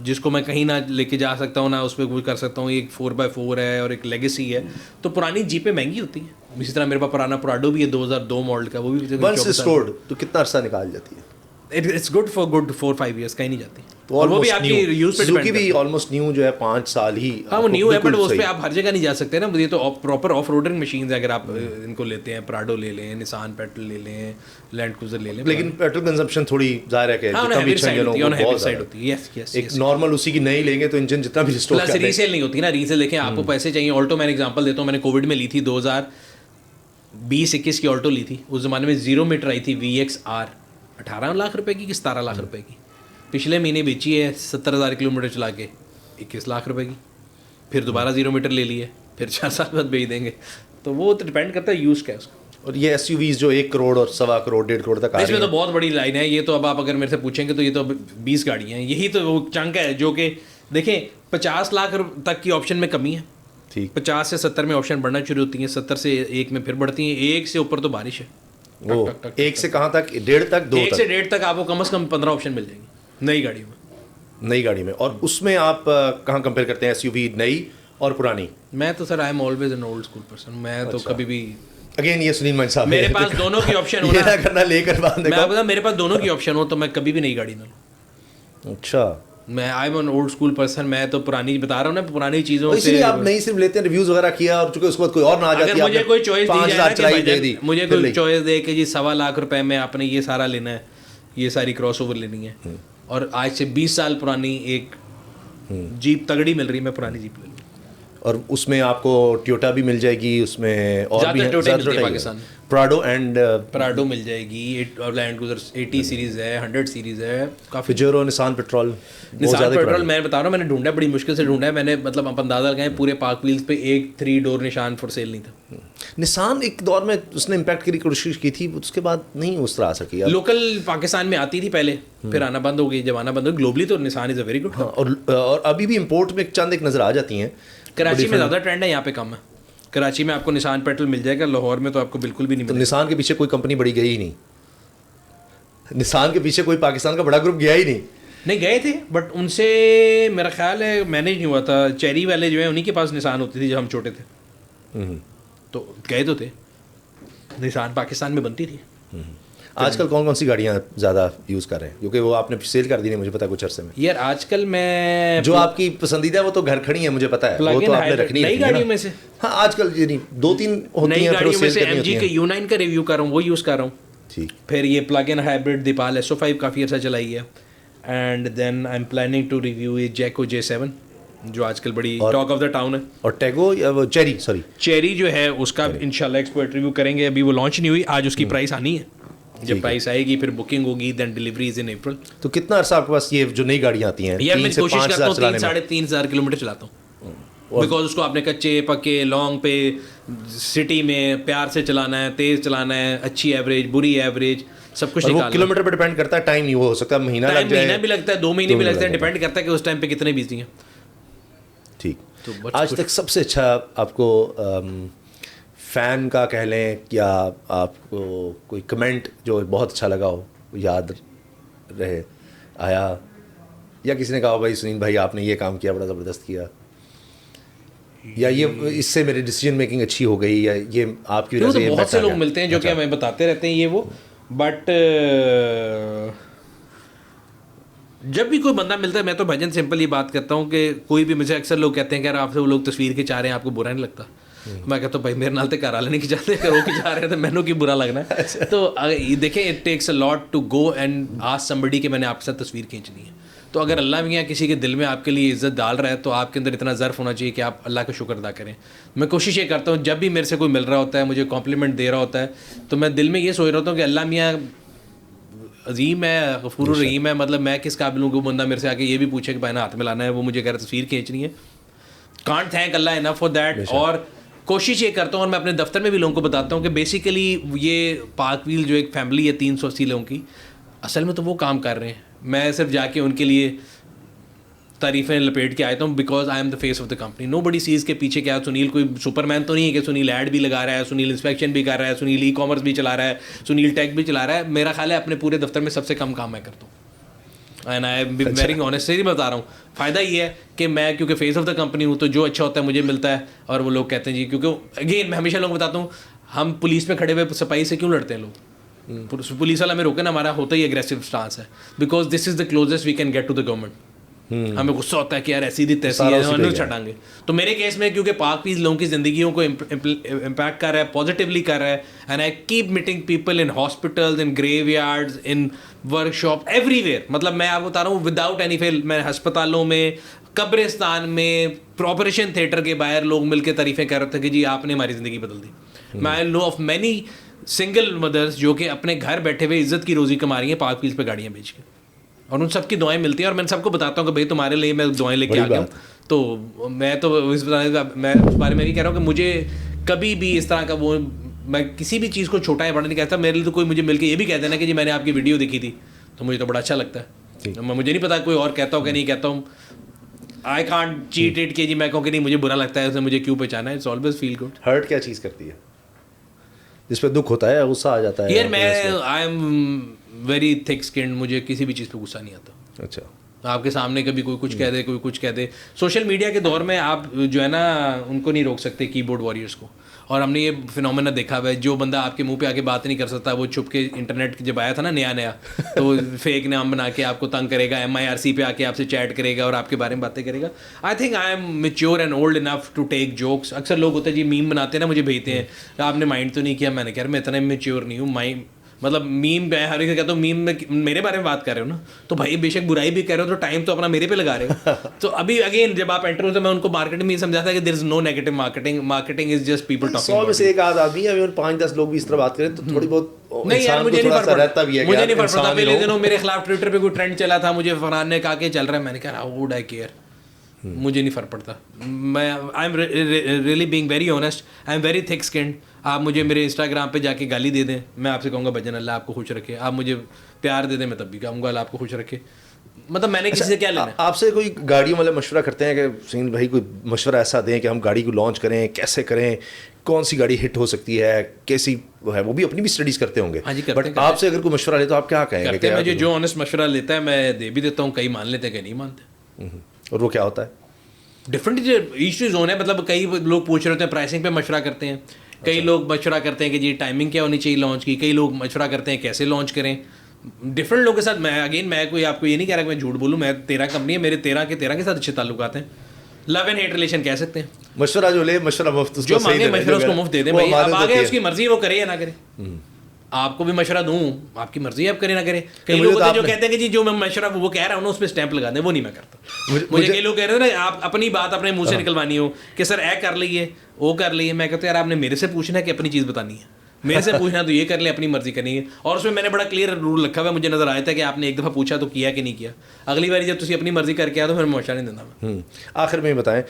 जिसको मैं कहीं ना लेके जा सकता हूँ, ना उस पर कुछ कर सकता हूँ, एक 4x4 है और एक लेगेसी है, तो पुरानी जीपें महंगी होती हैं। इसी तरह मेरे पास पुराना प्राडो भी है 2002 मॉडल का, वो भी वंस रिस्टोर्ड तो कितना अर्सा निकाल जाती है? It's good for good 4-5 years, कहीं नहीं जाती। तो और वो भी आपकी यूज पे डिपेंड भी ऑलमोस्ट न्यू जो है 5 साल ही। हाँ वो न्यू है, बट उस पर आप हर जगह नहीं जा सकते ना, ये तो प्रॉपर ऑफ रोडिंग मशीन है। अगर आप इनको लेते हैं, प्राडो ले लें, निसान पेट्रोल ले लें, लैंड क्रूजर ले लें, लेकिन पेट्रोल कंजम्पशन थोड़ी ज़ाहिर है कि जितना भी साइड होती है। यस यस, एक नॉर्मल उसी की नहीं लेंगे तो इंजन जितना भी रिस्टोर प्लस रीसेल नहीं होती ना। रीसेल देखें, आपको पैसे चाहिए। ऑल्टो मैंने एग्जांपल देता हूँ, मैंने कोविड में ली थी 2020-21 की ऑल्टो ली थी। उस जमाने में 0 मीटर आई थी VXR 18 लाख रुपए की कि 17 लाख रुपए की। पिछले महीने बेची है 70,000 किलोमीटर चला के 21 लाख रुपए की, फिर दोबारा 0 मीटर ले लिए, फिर 4 साल बाद बेच देंगे। तो वो तो डिपेंड करता है यूज़ क्या है उसका। और ये SUVs जो 1 करोड़ और 1.25 करोड़ 1.5 करोड़ तक आ रही इसमें हैं, तो बहुत बड़ी लाइन है ये तो। अब आप अगर मेरे से पूछेंगे तो ये तो अब 20 गाड़ियाँ हैं, यही तो वो चंक है जो कि देखें 50 लाख तक की ऑप्शन में कमी है। ठीक 50 से 70 में ऑप्शन बढ़ना शुरू होती हैं, 70 से 1 में फिर बढ़ती हैं, 1 से ऊपर तो बारिश है। वो 1 से कहाँ तक? 1.5 तक, 2 1 से तक 1.5 तक आपको कम से कम 15 ऑप्शन मिल जाएंगे नई गाड़ियों में। नई गाड़ी में। और उसमें आप कहाँ कंपेयर करते हैं SUV नई और पुरानी? मैं तो sir I am always an old school person. मैं तो कभी भी अगेन ये सुनील मन साहब मेरे पास दोनों की ऑप्शन हो ये ना, ना करना लेकर बांधने मैं का। आपको मेरे पास दोनों की ऑप्शन हो तो मैं कभी भी नई गाड़ी ना लूँ। अच्छा, मैं I am an old school person. मैं तो पुरानी बता रहा हूँ ना, पुरानी चीज़ों तो से। इसलिए आप नहीं सिर्फ लेते हैं, रिव्यूज वगैरह किया और चूंकि उसके बाद कोई और ना आ जाती अगर है, मुझे आपने कोई चॉइस दी 5,000 जाए ना चलाई कि दे दी, मुझे फिर कोई नहीं। चॉइस दे कि जी 1.25 लाख रुपए में आपने ये सारा लेना है, ये सारी क्रॉस ओवर लेनी है, और आज से 20 साल पुरानी एक जीप तगड़ी मिल रही है, मैं पुरानी जीप ले लूँ। और उसमें आपको टोयोटा भी मिल जाएगी, उसमें और भी ज़्यादातर टोयोटा ज़्यादा मिलती है टोयोटा ही पाकिस्तान में। प्राडो एंड प्राडो मिल जाएगी, और लैंड क्रूजर 80 सीरीज़ है, 100 सीरीज़ है, काफ़ी। फिजेरो, निसान पेट्रोल, निसान पेट्रोल मैं बता रहा हूँ, मैंने ढूंढा, बड़ी मुश्किल से ढूंढा है मैंने। मतलब आप अंदाजा लगाएं पूरे पाक व्हील्स पे एक 3 डोर निशान फॉर सेल नहीं था। निसान एक दौर में उसने इम्पैक्ट की कोशिश की थी, उसके बाद नहीं उस तरह आ सकी। लोकल पाकिस्तान में आती थी पहले, फिर आना बंद हो गई। जब आना बंद हो गई ग्लोबली तो Nissan is a very good. हाँ, और अभी भी इंपोर्ट में चंद एक नज़र आ जाती हैं। कराची में ज़्यादा ट्रेंड है, यहाँ पे कम है। कराची में आपको निसान पेट्रोल मिल जाएगा, लाहौर में तो आपको बिल्कुल भी नहीं तो मिलेगा। निसान के पीछे कोई कंपनी बड़ी गई ही नहीं, निसान के पीछे कोई पाकिस्तान का बड़ा ग्रुप गया ही नहीं। नहीं गए थे, बट उनसे मेरा ख्याल है मैनेज नहीं हुआ था। चेरी वाले जो है उन्हीं के पास निसान होती थी जब हम छोटे थे, तो गए तो थे। निसान पाकिस्तान में बनती थी। आजकल कौन कौन सी गाड़ियाँ ज़्यादा यूज़ कर रहे हैं? क्योंकि वो आपने सेल कर दी नहीं, मुझे पता है कुछ अरसे में। यार आजकल मैं जो आपकी पसंदीदा है वो तो घर खड़ी है, मुझे पता है, वो तो आपने रखनी नई है ना। गाड़ियों में से हाँ, आजकल ये नहीं 2-3 होती नई हैं, फिर वो गाड़ियों में सेल से करनी होती MG के हैं। U9 का रिव्यू कर रहा हूँ, वो यूज़ कर रहा हूँ। ठीक। फिर ये plug in hybrid Deepal SO5 काफ़ी अच्छा चलाई है। And then I am planning to review ये जैको J7 जो आजकल बड़ी टॉक ऑफ द टाउन है। और टैगो या वो चेरी, सॉरी चेरी जो है उसका इंशाल्लाह एक्सपर्ट रिव्यू करेंगे। अभी वो लॉन्च नहीं हुई, आज उसकी प्राइस आनी है। जब प्राइस आएगी फिर बुकिंग होगी, देन डिलीवरी इज इन अप्रैल। तो कितना अर्सा आपके पास ये जो नई गाड़ियाँ आती हैं? यार मैं 3 से कोशिश 5 करता हज़ार हूँ चलाने में? 3,500 किलोमीटर चलाता हूँ, बिकॉज उसको आपने कच्चे पक्के लॉन्ग पे सिटी में प्यार से चलाना है, तेज चलाना है, अच्छी एवरेज बुरी एवरेज सब कुछ और वो निकालना है। किलोमीटर पे डिपेंड करता है, टाइम नहीं वो हो सकता, महीना टाइम लग जाए, महीना भी लगता है, 2 महीने भी महीने लगते हैं, लग डिपेंड करता है कि उस टाइम पे कितने बिजी हैं। ठीक। तो बस आज तक सबसे अच्छा आपको फैन का कह लें या आपको कोई कमेंट जो बहुत अच्छा लगा हो, याद रहे, आया, या किसी ने कहा भाई सुनील भाई आपने ये काम किया, बड़ा ज़बरदस्त किया, या ये इससे मेरी डिसीजन मेकिंग अच्छी हो गई, या ये आपकी वजह तो से बहुत से लोग मिलते हैं जो कि अच्छा। हमें बताते रहते हैं ये वो, बट जब भी कोई बंदा मिलता है मैं तो भजन सिंपल ही बात करता हूँ कि कोई भी, मुझे अक्सर लोग कहते हैं कि यार आपसे वो लोग तस्वीर खिंचा रहे हैं आपको बुरा नहीं लगता? मैं कहता हूँ भाई मेरे नाल तो घर वाले नहीं खिंचाते, करो खिंचा रहे हैं तो मैंने की बुरा लगना है। तो देखें it takes a lot to go and ask somebody कि मैंने आपके साथ तस्वीर खींचनी है। तो अगर अल्लाह मियाँ किसी के दिल में आपके लिए इज्जत डाल रहा है तो आपके अंदर इतना ज़र्फ होना चाहिए कि आप अल्लाह का शुक्र अदा करें। मैं कोशिश ये करता हूँ जब भी मेरे से कोई मिल रहा होता है, मुझे कॉम्प्लीमेंट दे रहा होता है, तो मैं दिल में ये सोच रहा हूँ कि अल्लाह मियाँ अजीम है, गफूर रहीम है। मतलब मैं किस काबिल हूँ कि बंदा मेरे से आके ये भी पूछे कि भाई ना हाथ में लाना है, वो मुझे कह रहा तस्वीर खींचनी है। Can't thank Allah enough for that. और कोशिश ये करता हूँ और मैं अपने दफ्तर में भी लोगों को बताता हूँ कि बेसिकली ये पाक व्हील जो एक फैमिली है 380 लोगों की, असल में तो वो काम कर रहे हैं। मैं सिर्फ जाके उनके लिए तारीफ़ें लपेट के आया हूँ because I am the face of the company. Nobody sees के पीछे क्या सुनील कोई सुपरमैन तो नहीं है कि सुनील ऐड भी लगा रहा है, सुनील इंस्पेक्शन भी कर रहा है, सुनील ई-कॉमर्स भी चला रहा है, सुनील टेक भी चला रहा है। मेरा ख्याल है अपने पूरे दफ्तर में सबसे कम काम मैं करता हूँ। And I am very honestly बता रहा हूँ। फ़ायदा ये है कि मैं क्योंकि फेस ऑफ द कंपनी हूँ तो जो अच्छा होता है मुझे मिलता है। और वो लोग कहते हैं जी, क्योंकि अगेन मैं हमेशा लोगों को बताता हूँ हम पुलिस में खड़े हुए सिपाही से क्यों लड़ते हैं लोग? पुलिस वाला में रोके ना, हमारा होता ही एग्रेसिव स्टांस है because this is the closest we can get to the government. हमें गुस्सा होता है कि यार ऐसी दी तैसी है, छटांगे। तो मेरे केस में क्योंकि पाक व्हील लोगों की जिंदगियों को इम्पैक्ट कर रहा है, पॉजिटिवली कर रहा है, and I keep meeting people in hospitals, in graveyards, in workshop, everywhere. मतलब मैं आपको बता रहा हूँ विदाउट एनी फेल, मैं अस्पतालों में, कब्रिस्तान में, ऑपरेशन थिएटर के बाहर लोग मिलकर तारीफें कर रहे थे कि जी आपने हमारी ज़िंदगी बदल दी। मैं I know of many single mothers जो कि अपने घर बैठे हुए इज्जत की रोजी कमा रही हैं पार्क व्हील्स पे गाड़ियाँ बेच के, और उन सबकी दुआएं मिलती हैं। और मैं सबको बताता हूँ कि भाई तुम्हारे लिए मैं दुआएं लेके आ गया हूँ। तो मैं तो मैं उस बारे में भी कह रहा हूँ कि मुझे कभी भी इस तरह का वो, मैं किसी भी चीज़ को छोटा या बड़ा नहीं कहता। मेरे लिए तो कोई मुझे मिलकर ये भी कहते ना कि जी मैंने आपकी वीडियो देखी थी, तो मुझे तो बड़ा अच्छा लगता है। मुझे नहीं पता कोई और कहता हो कि नहीं कहता हूँ। आई कांट चीट इट कि जी मैं कहूँ कि नहीं मुझे बुरा लगता है, उसने मुझे क्यों पहचाना है। It's always feel good. Hurt क्या चीज़ करती है जिस पे दुख होता है, गुस्सा आ जाता है? यार मैं I am very thick skinned, मुझे किसी भी चीज़ पे गुस्सा नहीं आता। अच्छा, आपके सामने कभी कोई कुछ कह दे, कोई कुछ कह दे। सोशल मीडिया के दौर में आप जो है ना उनको नहीं रोक सकते, कीबोर्ड वॉरियर्स को। और हमने ये फिनोमेना देखा हुआ है, जो बंदा आपके मुंह पे आके बात नहीं कर सकता, वो छुप के इंटरनेट जब आया था ना नया तो फेक नाम बना के आपको तंग करेगा, MIRC पे आके आपसे चैट करेगा और आपके बारे में बातें करेगा। I think I am mature and old enough to take jokes. अक्सर लोग होते हैं जी मीम बनाते हैं ना, मुझे भेजते हैं आपने माइंड तो नहीं किया। मैंने कहा मैं इतना मेच्योर नहीं हूँ। माइंड मतलब मीम मैं हर एक कहता हूँ मीम में मेरे बारे में बात कर रहे हो ना, तो भाई बेशक बुराई भी कर रहे हो तो टाइम तो अपना मेरे पे लगा रहे हो। तो अभी अगेन जब आप एंटर होते मैं उनको मार्केटिंग में समझाता कि there is no negative marketing, marketing is just people talking. 100 में से एक आध आदमी है, 5-10 लोग भी इस तरह बात करें तो थोड़ी बहुत नहीं यार मुझे नहीं फर्क रहता भी है। मुझे नहीं फर्क पड़ता। पहले दिनों मेरे खिलाफ ट्विटर पे कोई ट्रेंड चला था, मुझे फरहान ने कहा कि चल रहा है, मैंने कहा हाउ वुड आई केयर। मुझे नहीं फर्क पड़ता। मैं I am really being very honest, I am very thick skinned. आप मुझे मेरे इंस्टाग्राम पे जाके गाली दे दें, मैं आपसे कहूँगा भजन अल्लाह आपको खुश रखे। आप मुझे प्यार दे दें, मैं तब भी कहूँगा अल्लाह आपको खुश रखे। मतलब मैंने किसी से क्या लेना है? आपसे कोई गाड़ियों वाले मशवरा करते हैं कि सुनील भाई कोई मशवरा ऐसा दें कि हम गाड़ी को लॉन्च करें, कैसे करें, कौन सी गाड़ी हिट हो सकती है, कैसी है? वो भी अपनी भी स्टडीज करते होंगे। हाँ जी, बट आपसे अगर कोई मशवरा ले तो आप क्या कहेंगे? मुझे जो ऑनेस्ट मशवरा लेता है मैं दे भी देता हूँ, कई मान लेते हैं, कई नहीं मानते। और वो क्या होता है? डिफरेंट इश्यूज जोन है। मतलब कई लोग पूछ रहे होते हैं प्राइसिंग पे मशवरा करते हैं, कई लोग मशवरा करते हैं कि जी टाइमिंग क्या होनी चाहिए लॉन्च की, कई लोग मशवरा करते हैं कैसे लॉन्च करें। डिफरेंट लोगों के साथ मैं कोई आपको ये नहीं कह रहा कि मैं झूठ बोलूँ। मैं 13 कंपनी है, मेरे 13 के साथ अच्छे ताल्लुकात हैं। लव एंड हेट रिलेशन कह सकते हैं। मशवरा जो ले मशवरा मुफ्त, जो मांगे मशवरा उसको मुफ्त दे दें भाई। अब आगे उसकी मर्जी, वो करे या ना करे। आपको भी मशवरा दूं, आपकी मर्जी, आप करे ना करे। कई लोग होते हैं जो कहते हैं कि जी जो मैं मशवरा वो कह रहा हूँ ना उस पर स्टैंप लगा दें, वो नहीं मैं करता। मुझे कई लोग कह रहे हैं ना आप अपनी बात अपने मुंह से निकलवानी हो कि सर ऐ कर लीजिए वो कर लीजिए। मैं कहता यार आपने मेरे से पूछना है कि अपनी चीज़ बतानी है, मेरे से पूछना तो ये कर ले, अपनी मर्जी करनी है। और उसमें मैंने बड़ा क्लियर रूल रखा हुआ है। मुझे नजर आया था कि आपने एक दफ़ा पूछा तो किया कि नहीं किया। अगली बार जब तुम अपनी मर्जी करके आए तो फिर मशवरा नहीं देना। आखिर में बताएं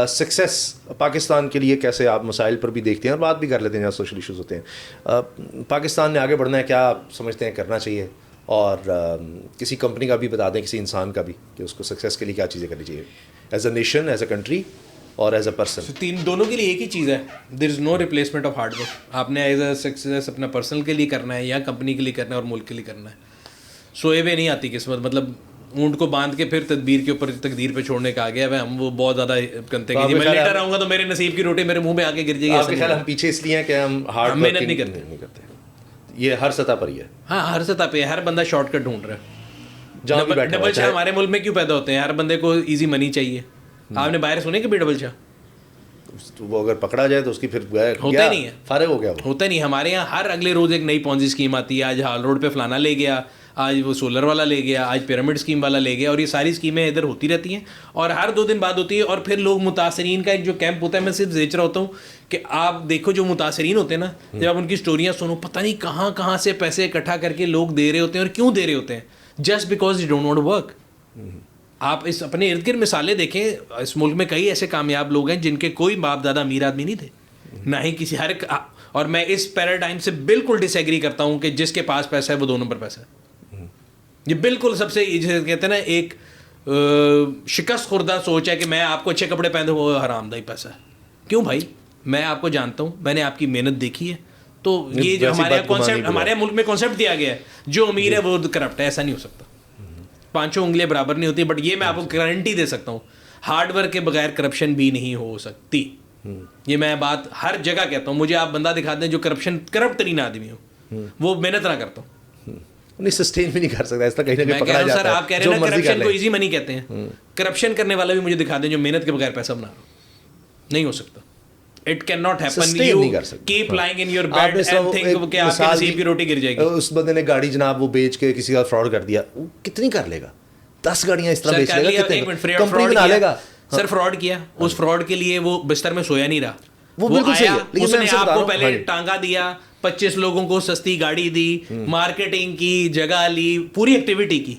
सक्सेस पाकिस्तान के लिए कैसे आप मसाइल पर भी देखते हैं और बात भी कर लेते हैं जहाँ सोशल इशूज़ होते हैं। पाकिस्तान ने आगे बढ़ना है, क्या आप समझते हैं करना चाहिए? और किसी कंपनी का भी बता दें, किसी इंसान का भी, कि उसको सक्सेस के लिए क्या चीज़ें करनी चाहिए, as a nation, as a country और एज अ पर्सन। तीन दोनों के लिए एक ही चीज़ है, there is no replacement of hard work. आपने एज अ सक्सेस अपना पर्सनल के लिए करना है या कंपनी के लिए करना है और मुल्क के लिए करना है। सोए हुए नहीं आती किस्मत। मतलब ऊँट को बांध के फिर तदबीर के ऊपर तकदीर पे छोड़ने का आ गया है। हम वो बहुत ज़्यादा करते हैं कि मैं लेटर आऊँगा तो मेरे नसीब की रोटी मेरे मुंह में आके गिर जाएगी। आपके ख्याल हम पीछे इसलिए हैं कि हम हार्ड मेहनत नहीं करते। ये हर सतह पर ही है। हाँ, हर सतह पे हर बंदा शॉर्टकट ढूंढ रहा है। डबल शाह हमारे मुल्क में क्यों पैदा होते हैं? हर बंदे को ईजी मनी चाहिए। आपने बाहर सुने कभी डबल शाह? वो अगर पकड़ा जाए तो उसकी फिर होता ही नहीं है, फारिग हो गया। होता ही नहीं। हमारे यहाँ हर अगले रोज एक नई पॉन्जी स्कीम आती है। आज हाल रोड पे फलाना ले गया, आज वो सोलर वाला ले गया, आज पिरामिड स्कीम वाला ले गया। और ये सारी स्कीमें इधर होती रहती हैं और हर 2 दिन बाद होती है। और फिर लोग मुतासरीन का एक जो कैंप होता है, मैं सिर्फ देख रहा होता हूँ कि आप देखो जो मुतासरीन होते हैं ना, जब आप उनकी स्टोरियाँ सुनो, पता नहीं कहाँ से पैसे इकट्ठा करके लोग दे रहे होते हैं। और क्यों दे रहे होते हैं? Just because you don't want to work. आप इस अपने इर्द गिर्द मिसालें देखें। इस मुल्क में कई ऐसे कामयाब लोग हैं जिनके कोई बाप दादा अमीर आदमी नहीं थे, ना ही किसी हर। और मैं इस पैराडाइम से बिल्कुल डिसएग्री करता हूँ कि जिसके पास पैसा है वो 2 नंबर पैसा है। ये बिल्कुल सबसे जिसे कहते हैं ना एक शिकस्त खुर्दा सोच है कि मैं आपको अच्छे कपड़े पहने वो हरामदाई पैसा है। क्यों भाई? मैं आपको जानता हूँ, मैंने आपकी मेहनत देखी है। तो ये जो हमारे कॉन्सेप्ट, हमारे मुल्क में कॉन्सेप्ट दिया गया है, जो अमीर है वो करप्ट है, ऐसा नहीं हो सकता। 5 उंगलियां बराबर नहीं होती। बट ये मैं आपको गारंटी दे सकता हूँ, हार्ड वर्क के बगैर करप्शन भी नहीं हो सकती। ये मैं बात हर जगह कहता हूँ। मुझे आप बंदा दिखा दें जो करप्ट तरीन आदमी हो, वो मेहनत ना करता हूँ, नहीं सस्टेन भी नहीं कर सकता। ऐसा कहीं ना कहीं पकड़ा जाता है। आप कह रहे हैं ना करप्शन को इजी मनी कहते हैं। करप्शन करने वाला भी मुझे दिखा दें जो मेहनत के बगैर पैसा बना रहा हो, नहीं हो सकता। It cannot happen. You keep lying in your bed and think कि आपके नसीब की रोटी गिर जाएगी। उस बंदे ने गाड़ी जनाब वो बेच के किसी का फ्रॉड कर दिया, कितनी कर लेगा? 10 गाड़ियां इस तरह बेच लेगा, कंपनी बना लेगा। सर फ्रॉड किया, उस फ्रॉड के लिए वो बिस्तर में सोया नहीं रहा, वो बिल्कुल सही है। उसने आपको पहले टांगा दिया, 25 लोगों को सस्ती गाड़ी दी, मार्केटिंग की, जगह ली, पूरी एक्टिविटी की।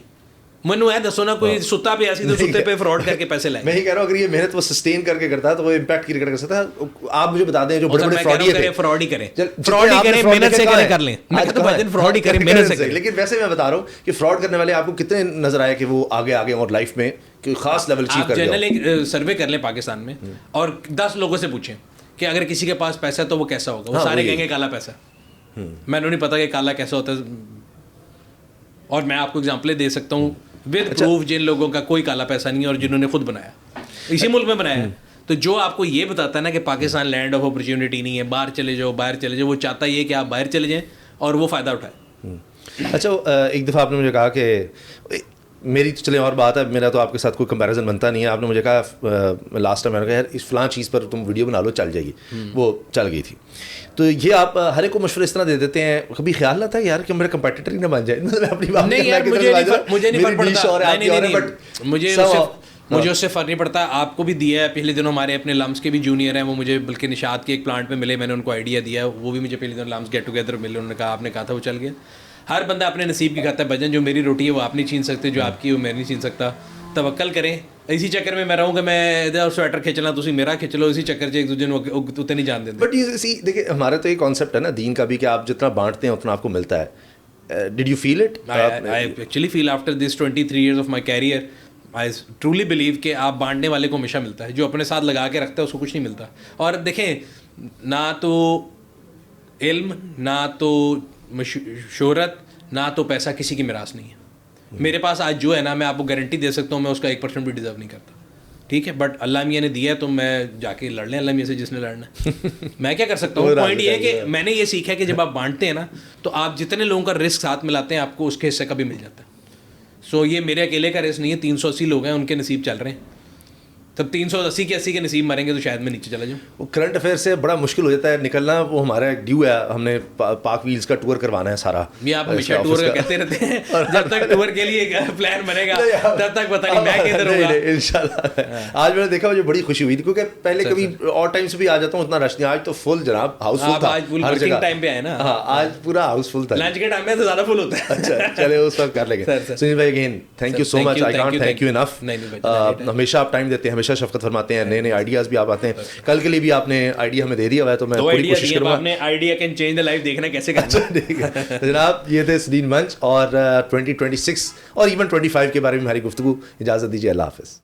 मनु है दसो ना कोई सुत्ता पे ऐसी तो सुत्ते पे फ्रॉड करके पैसे लाए। मैं ही कह रहा हूँ अगर ये मेहनत वो सस्टेन करके करता है तो वो इम्पैक्ट क्रिएट कर सकता है। आप मुझे बता दें जो बड़े बड़े फ्रॉड ही करें, फ्रॉड ही करें, मेहनत से कर लें। मैं कहता हूं फ्रॉड ही करें, मेहनत से करें। लेकिन वैसे मैं बता रहा हूँ कि फ्रॉड करने वाले आपको कितने नजर आए कि वो आगे आगे और लाइफ में कोई खास लेवल अचीव कर जनरल एक सर्वे कर लें पाकिस्तान में और 10 लोगों से पूछें कि अगर किसी के पास पैसा है तो वो कैसा होगा, वो सारे कहेंगे काला पैसा। मैंने नहीं पता कि काला कैसा होता है, और मैं आपको एग्जांपल दे सकता हूँ विद प्रूफ जिन लोगों का कोई काला पैसा नहीं है और जिन्होंने खुद बनाया, इसी मुल्क में बनाया है। तो जो आपको ये बताता है ना कि पाकिस्तान लैंड ऑफ अपॉर्चुनिटी नहीं है, बाहर चले जाओ, बाहर चले जाओ, वो चाहता ये कि आप बाहर चले जाएं और वो फ़ायदा उठाए। अच्छा, एक दफ़ा आपने मुझे कहा कि मेरी तो चले और बात है, मेरा तो आपके साथ कोई कंपैरिजन बनता नहीं है। आपने मुझे कहा लास्ट टाइम, मैंने कहा यार इस फलां चीज़ पर तुम वीडियो बना लो, चल जाएगी। वो चल गई थी। तो ये आप हर एक को मशवरे इस तरह दे देते हैं, कभी ख्याल आता है यार कि मेरे कंपेटिटर ही ना बन जाए? मैं अपनी बात नहीं यार, मुझे नहीं फर्क पड़ता, मुझे उससे फ़र्क नहीं पड़ता। आपको भी दिया है पिछले दिनों, हमारे अपने लम्स के भी जूनियर हैं, वो मुझे बल्कि निशात के एक प्लांट में मिले, मैंने उनको आइडिया दिया, वो भी मुझे पिछले दिनों लम्स गेट टुगेदर मिले, उन्होंने कहा आपने कहा था वो चल गया। हर बंदा अपने नसीब की खाता है भजन, जो मेरी रोटी है वो आप नहीं छीन सकते, जो आपकी वो मैं नहीं छीन सकता। तवक्कल करें। इसी चक्कर में मैं रहूँगा, मैं इधर स्वेटर खींचना तुसी मेरा खींच लो, इसी चक्कर से एक दूसरे को उतने नहीं जान देते। बट ये सी देखिए, हमारा तो ये कॉन्सेप्ट है ना दीन का भी कि आप जितना बांटते हैं उतना आपको मिलता है। Did you feel it? I actually feel after this 23 years of my career, I truly believe कि आप बांटने वाले को हमेशा मिलता है, जो अपने साथ लगा के रखता है उसको कुछ नहीं मिलता। और देखें, ना तो इल्म, ना तो शोहरत, ना तो पैसा किसी की मिरास नहीं है। मेरे पास आज जो है ना, मैं आपको गारंटी दे सकता हूँ मैं उसका 1% भी डिजर्व नहीं करता, ठीक है। बट अल्लाह मियाँ ने दिया है तो मैं जाके लड़ लें अल्लाह मियाँ से जिसने लड़ना है। मैं क्या कर सकता हूँ? पॉइंट ये है कि मैंने ये सीखा है कि जब आप बांटते हैं ना, तो आप जितने लोगों का रिस्क साथ मिलाते हैं, आपको उसके हिस्से का भी मिल जाता है। सो ये मेरे अकेले का रिस्क नहीं है, 380 लोग हैं, उनके नसीब चल रहे हैं। तब 380 के 80 के नसीब मरेंगे तो शायद मैं नीचे चला जाऊँ। वो करंट अफेयर से बड़ा मुश्किल हो जाता है निकलना। वो हमारा एक ड्यू है, हमने पाक व्हील्स का टूर करवाना है सारा। ये आप हमेशा टूर का कहते रहते हैं, जब तक टूर के लिए प्लान बनेगा तब तक पता नहीं मैं किधर होगा। इंशाल्लाह। आज मैंने देखा, मुझे बड़ी खुशी हुई थी क्योंकि पहले कभी और टाइम से भी आ जाता हूँ, उतना रश नहीं। आज तो फुल जनाब, हाउसफुल था हर जगह। टाइम पे आए ना, आज पूरा हाउसफुल था। लंच के टाइम में तो ज़्यादा फुल होता है। अच्छा, चले उस वक्त कर लेंगे। सुनील भाई again thank you so much, I can't thank you enough. हमेशा आप टाइम देते हैं, हमेशा शफकत फरमाते हैं, नए नए आइडियाज़ भी आप आते हैं। कल के लिए भी आपने आइडिया हमें दे दिया हुआ है, तो मैं पूरी कोशिश करूँगा। आपने idea can change the life देखना कैसे करना। जनाब ये थे सदीन मंच और 2026 और इवन 25 के बारे में हमारी गुफ्तगू। इजाज़त दीजिए, अल्लाह हाफ़िज़।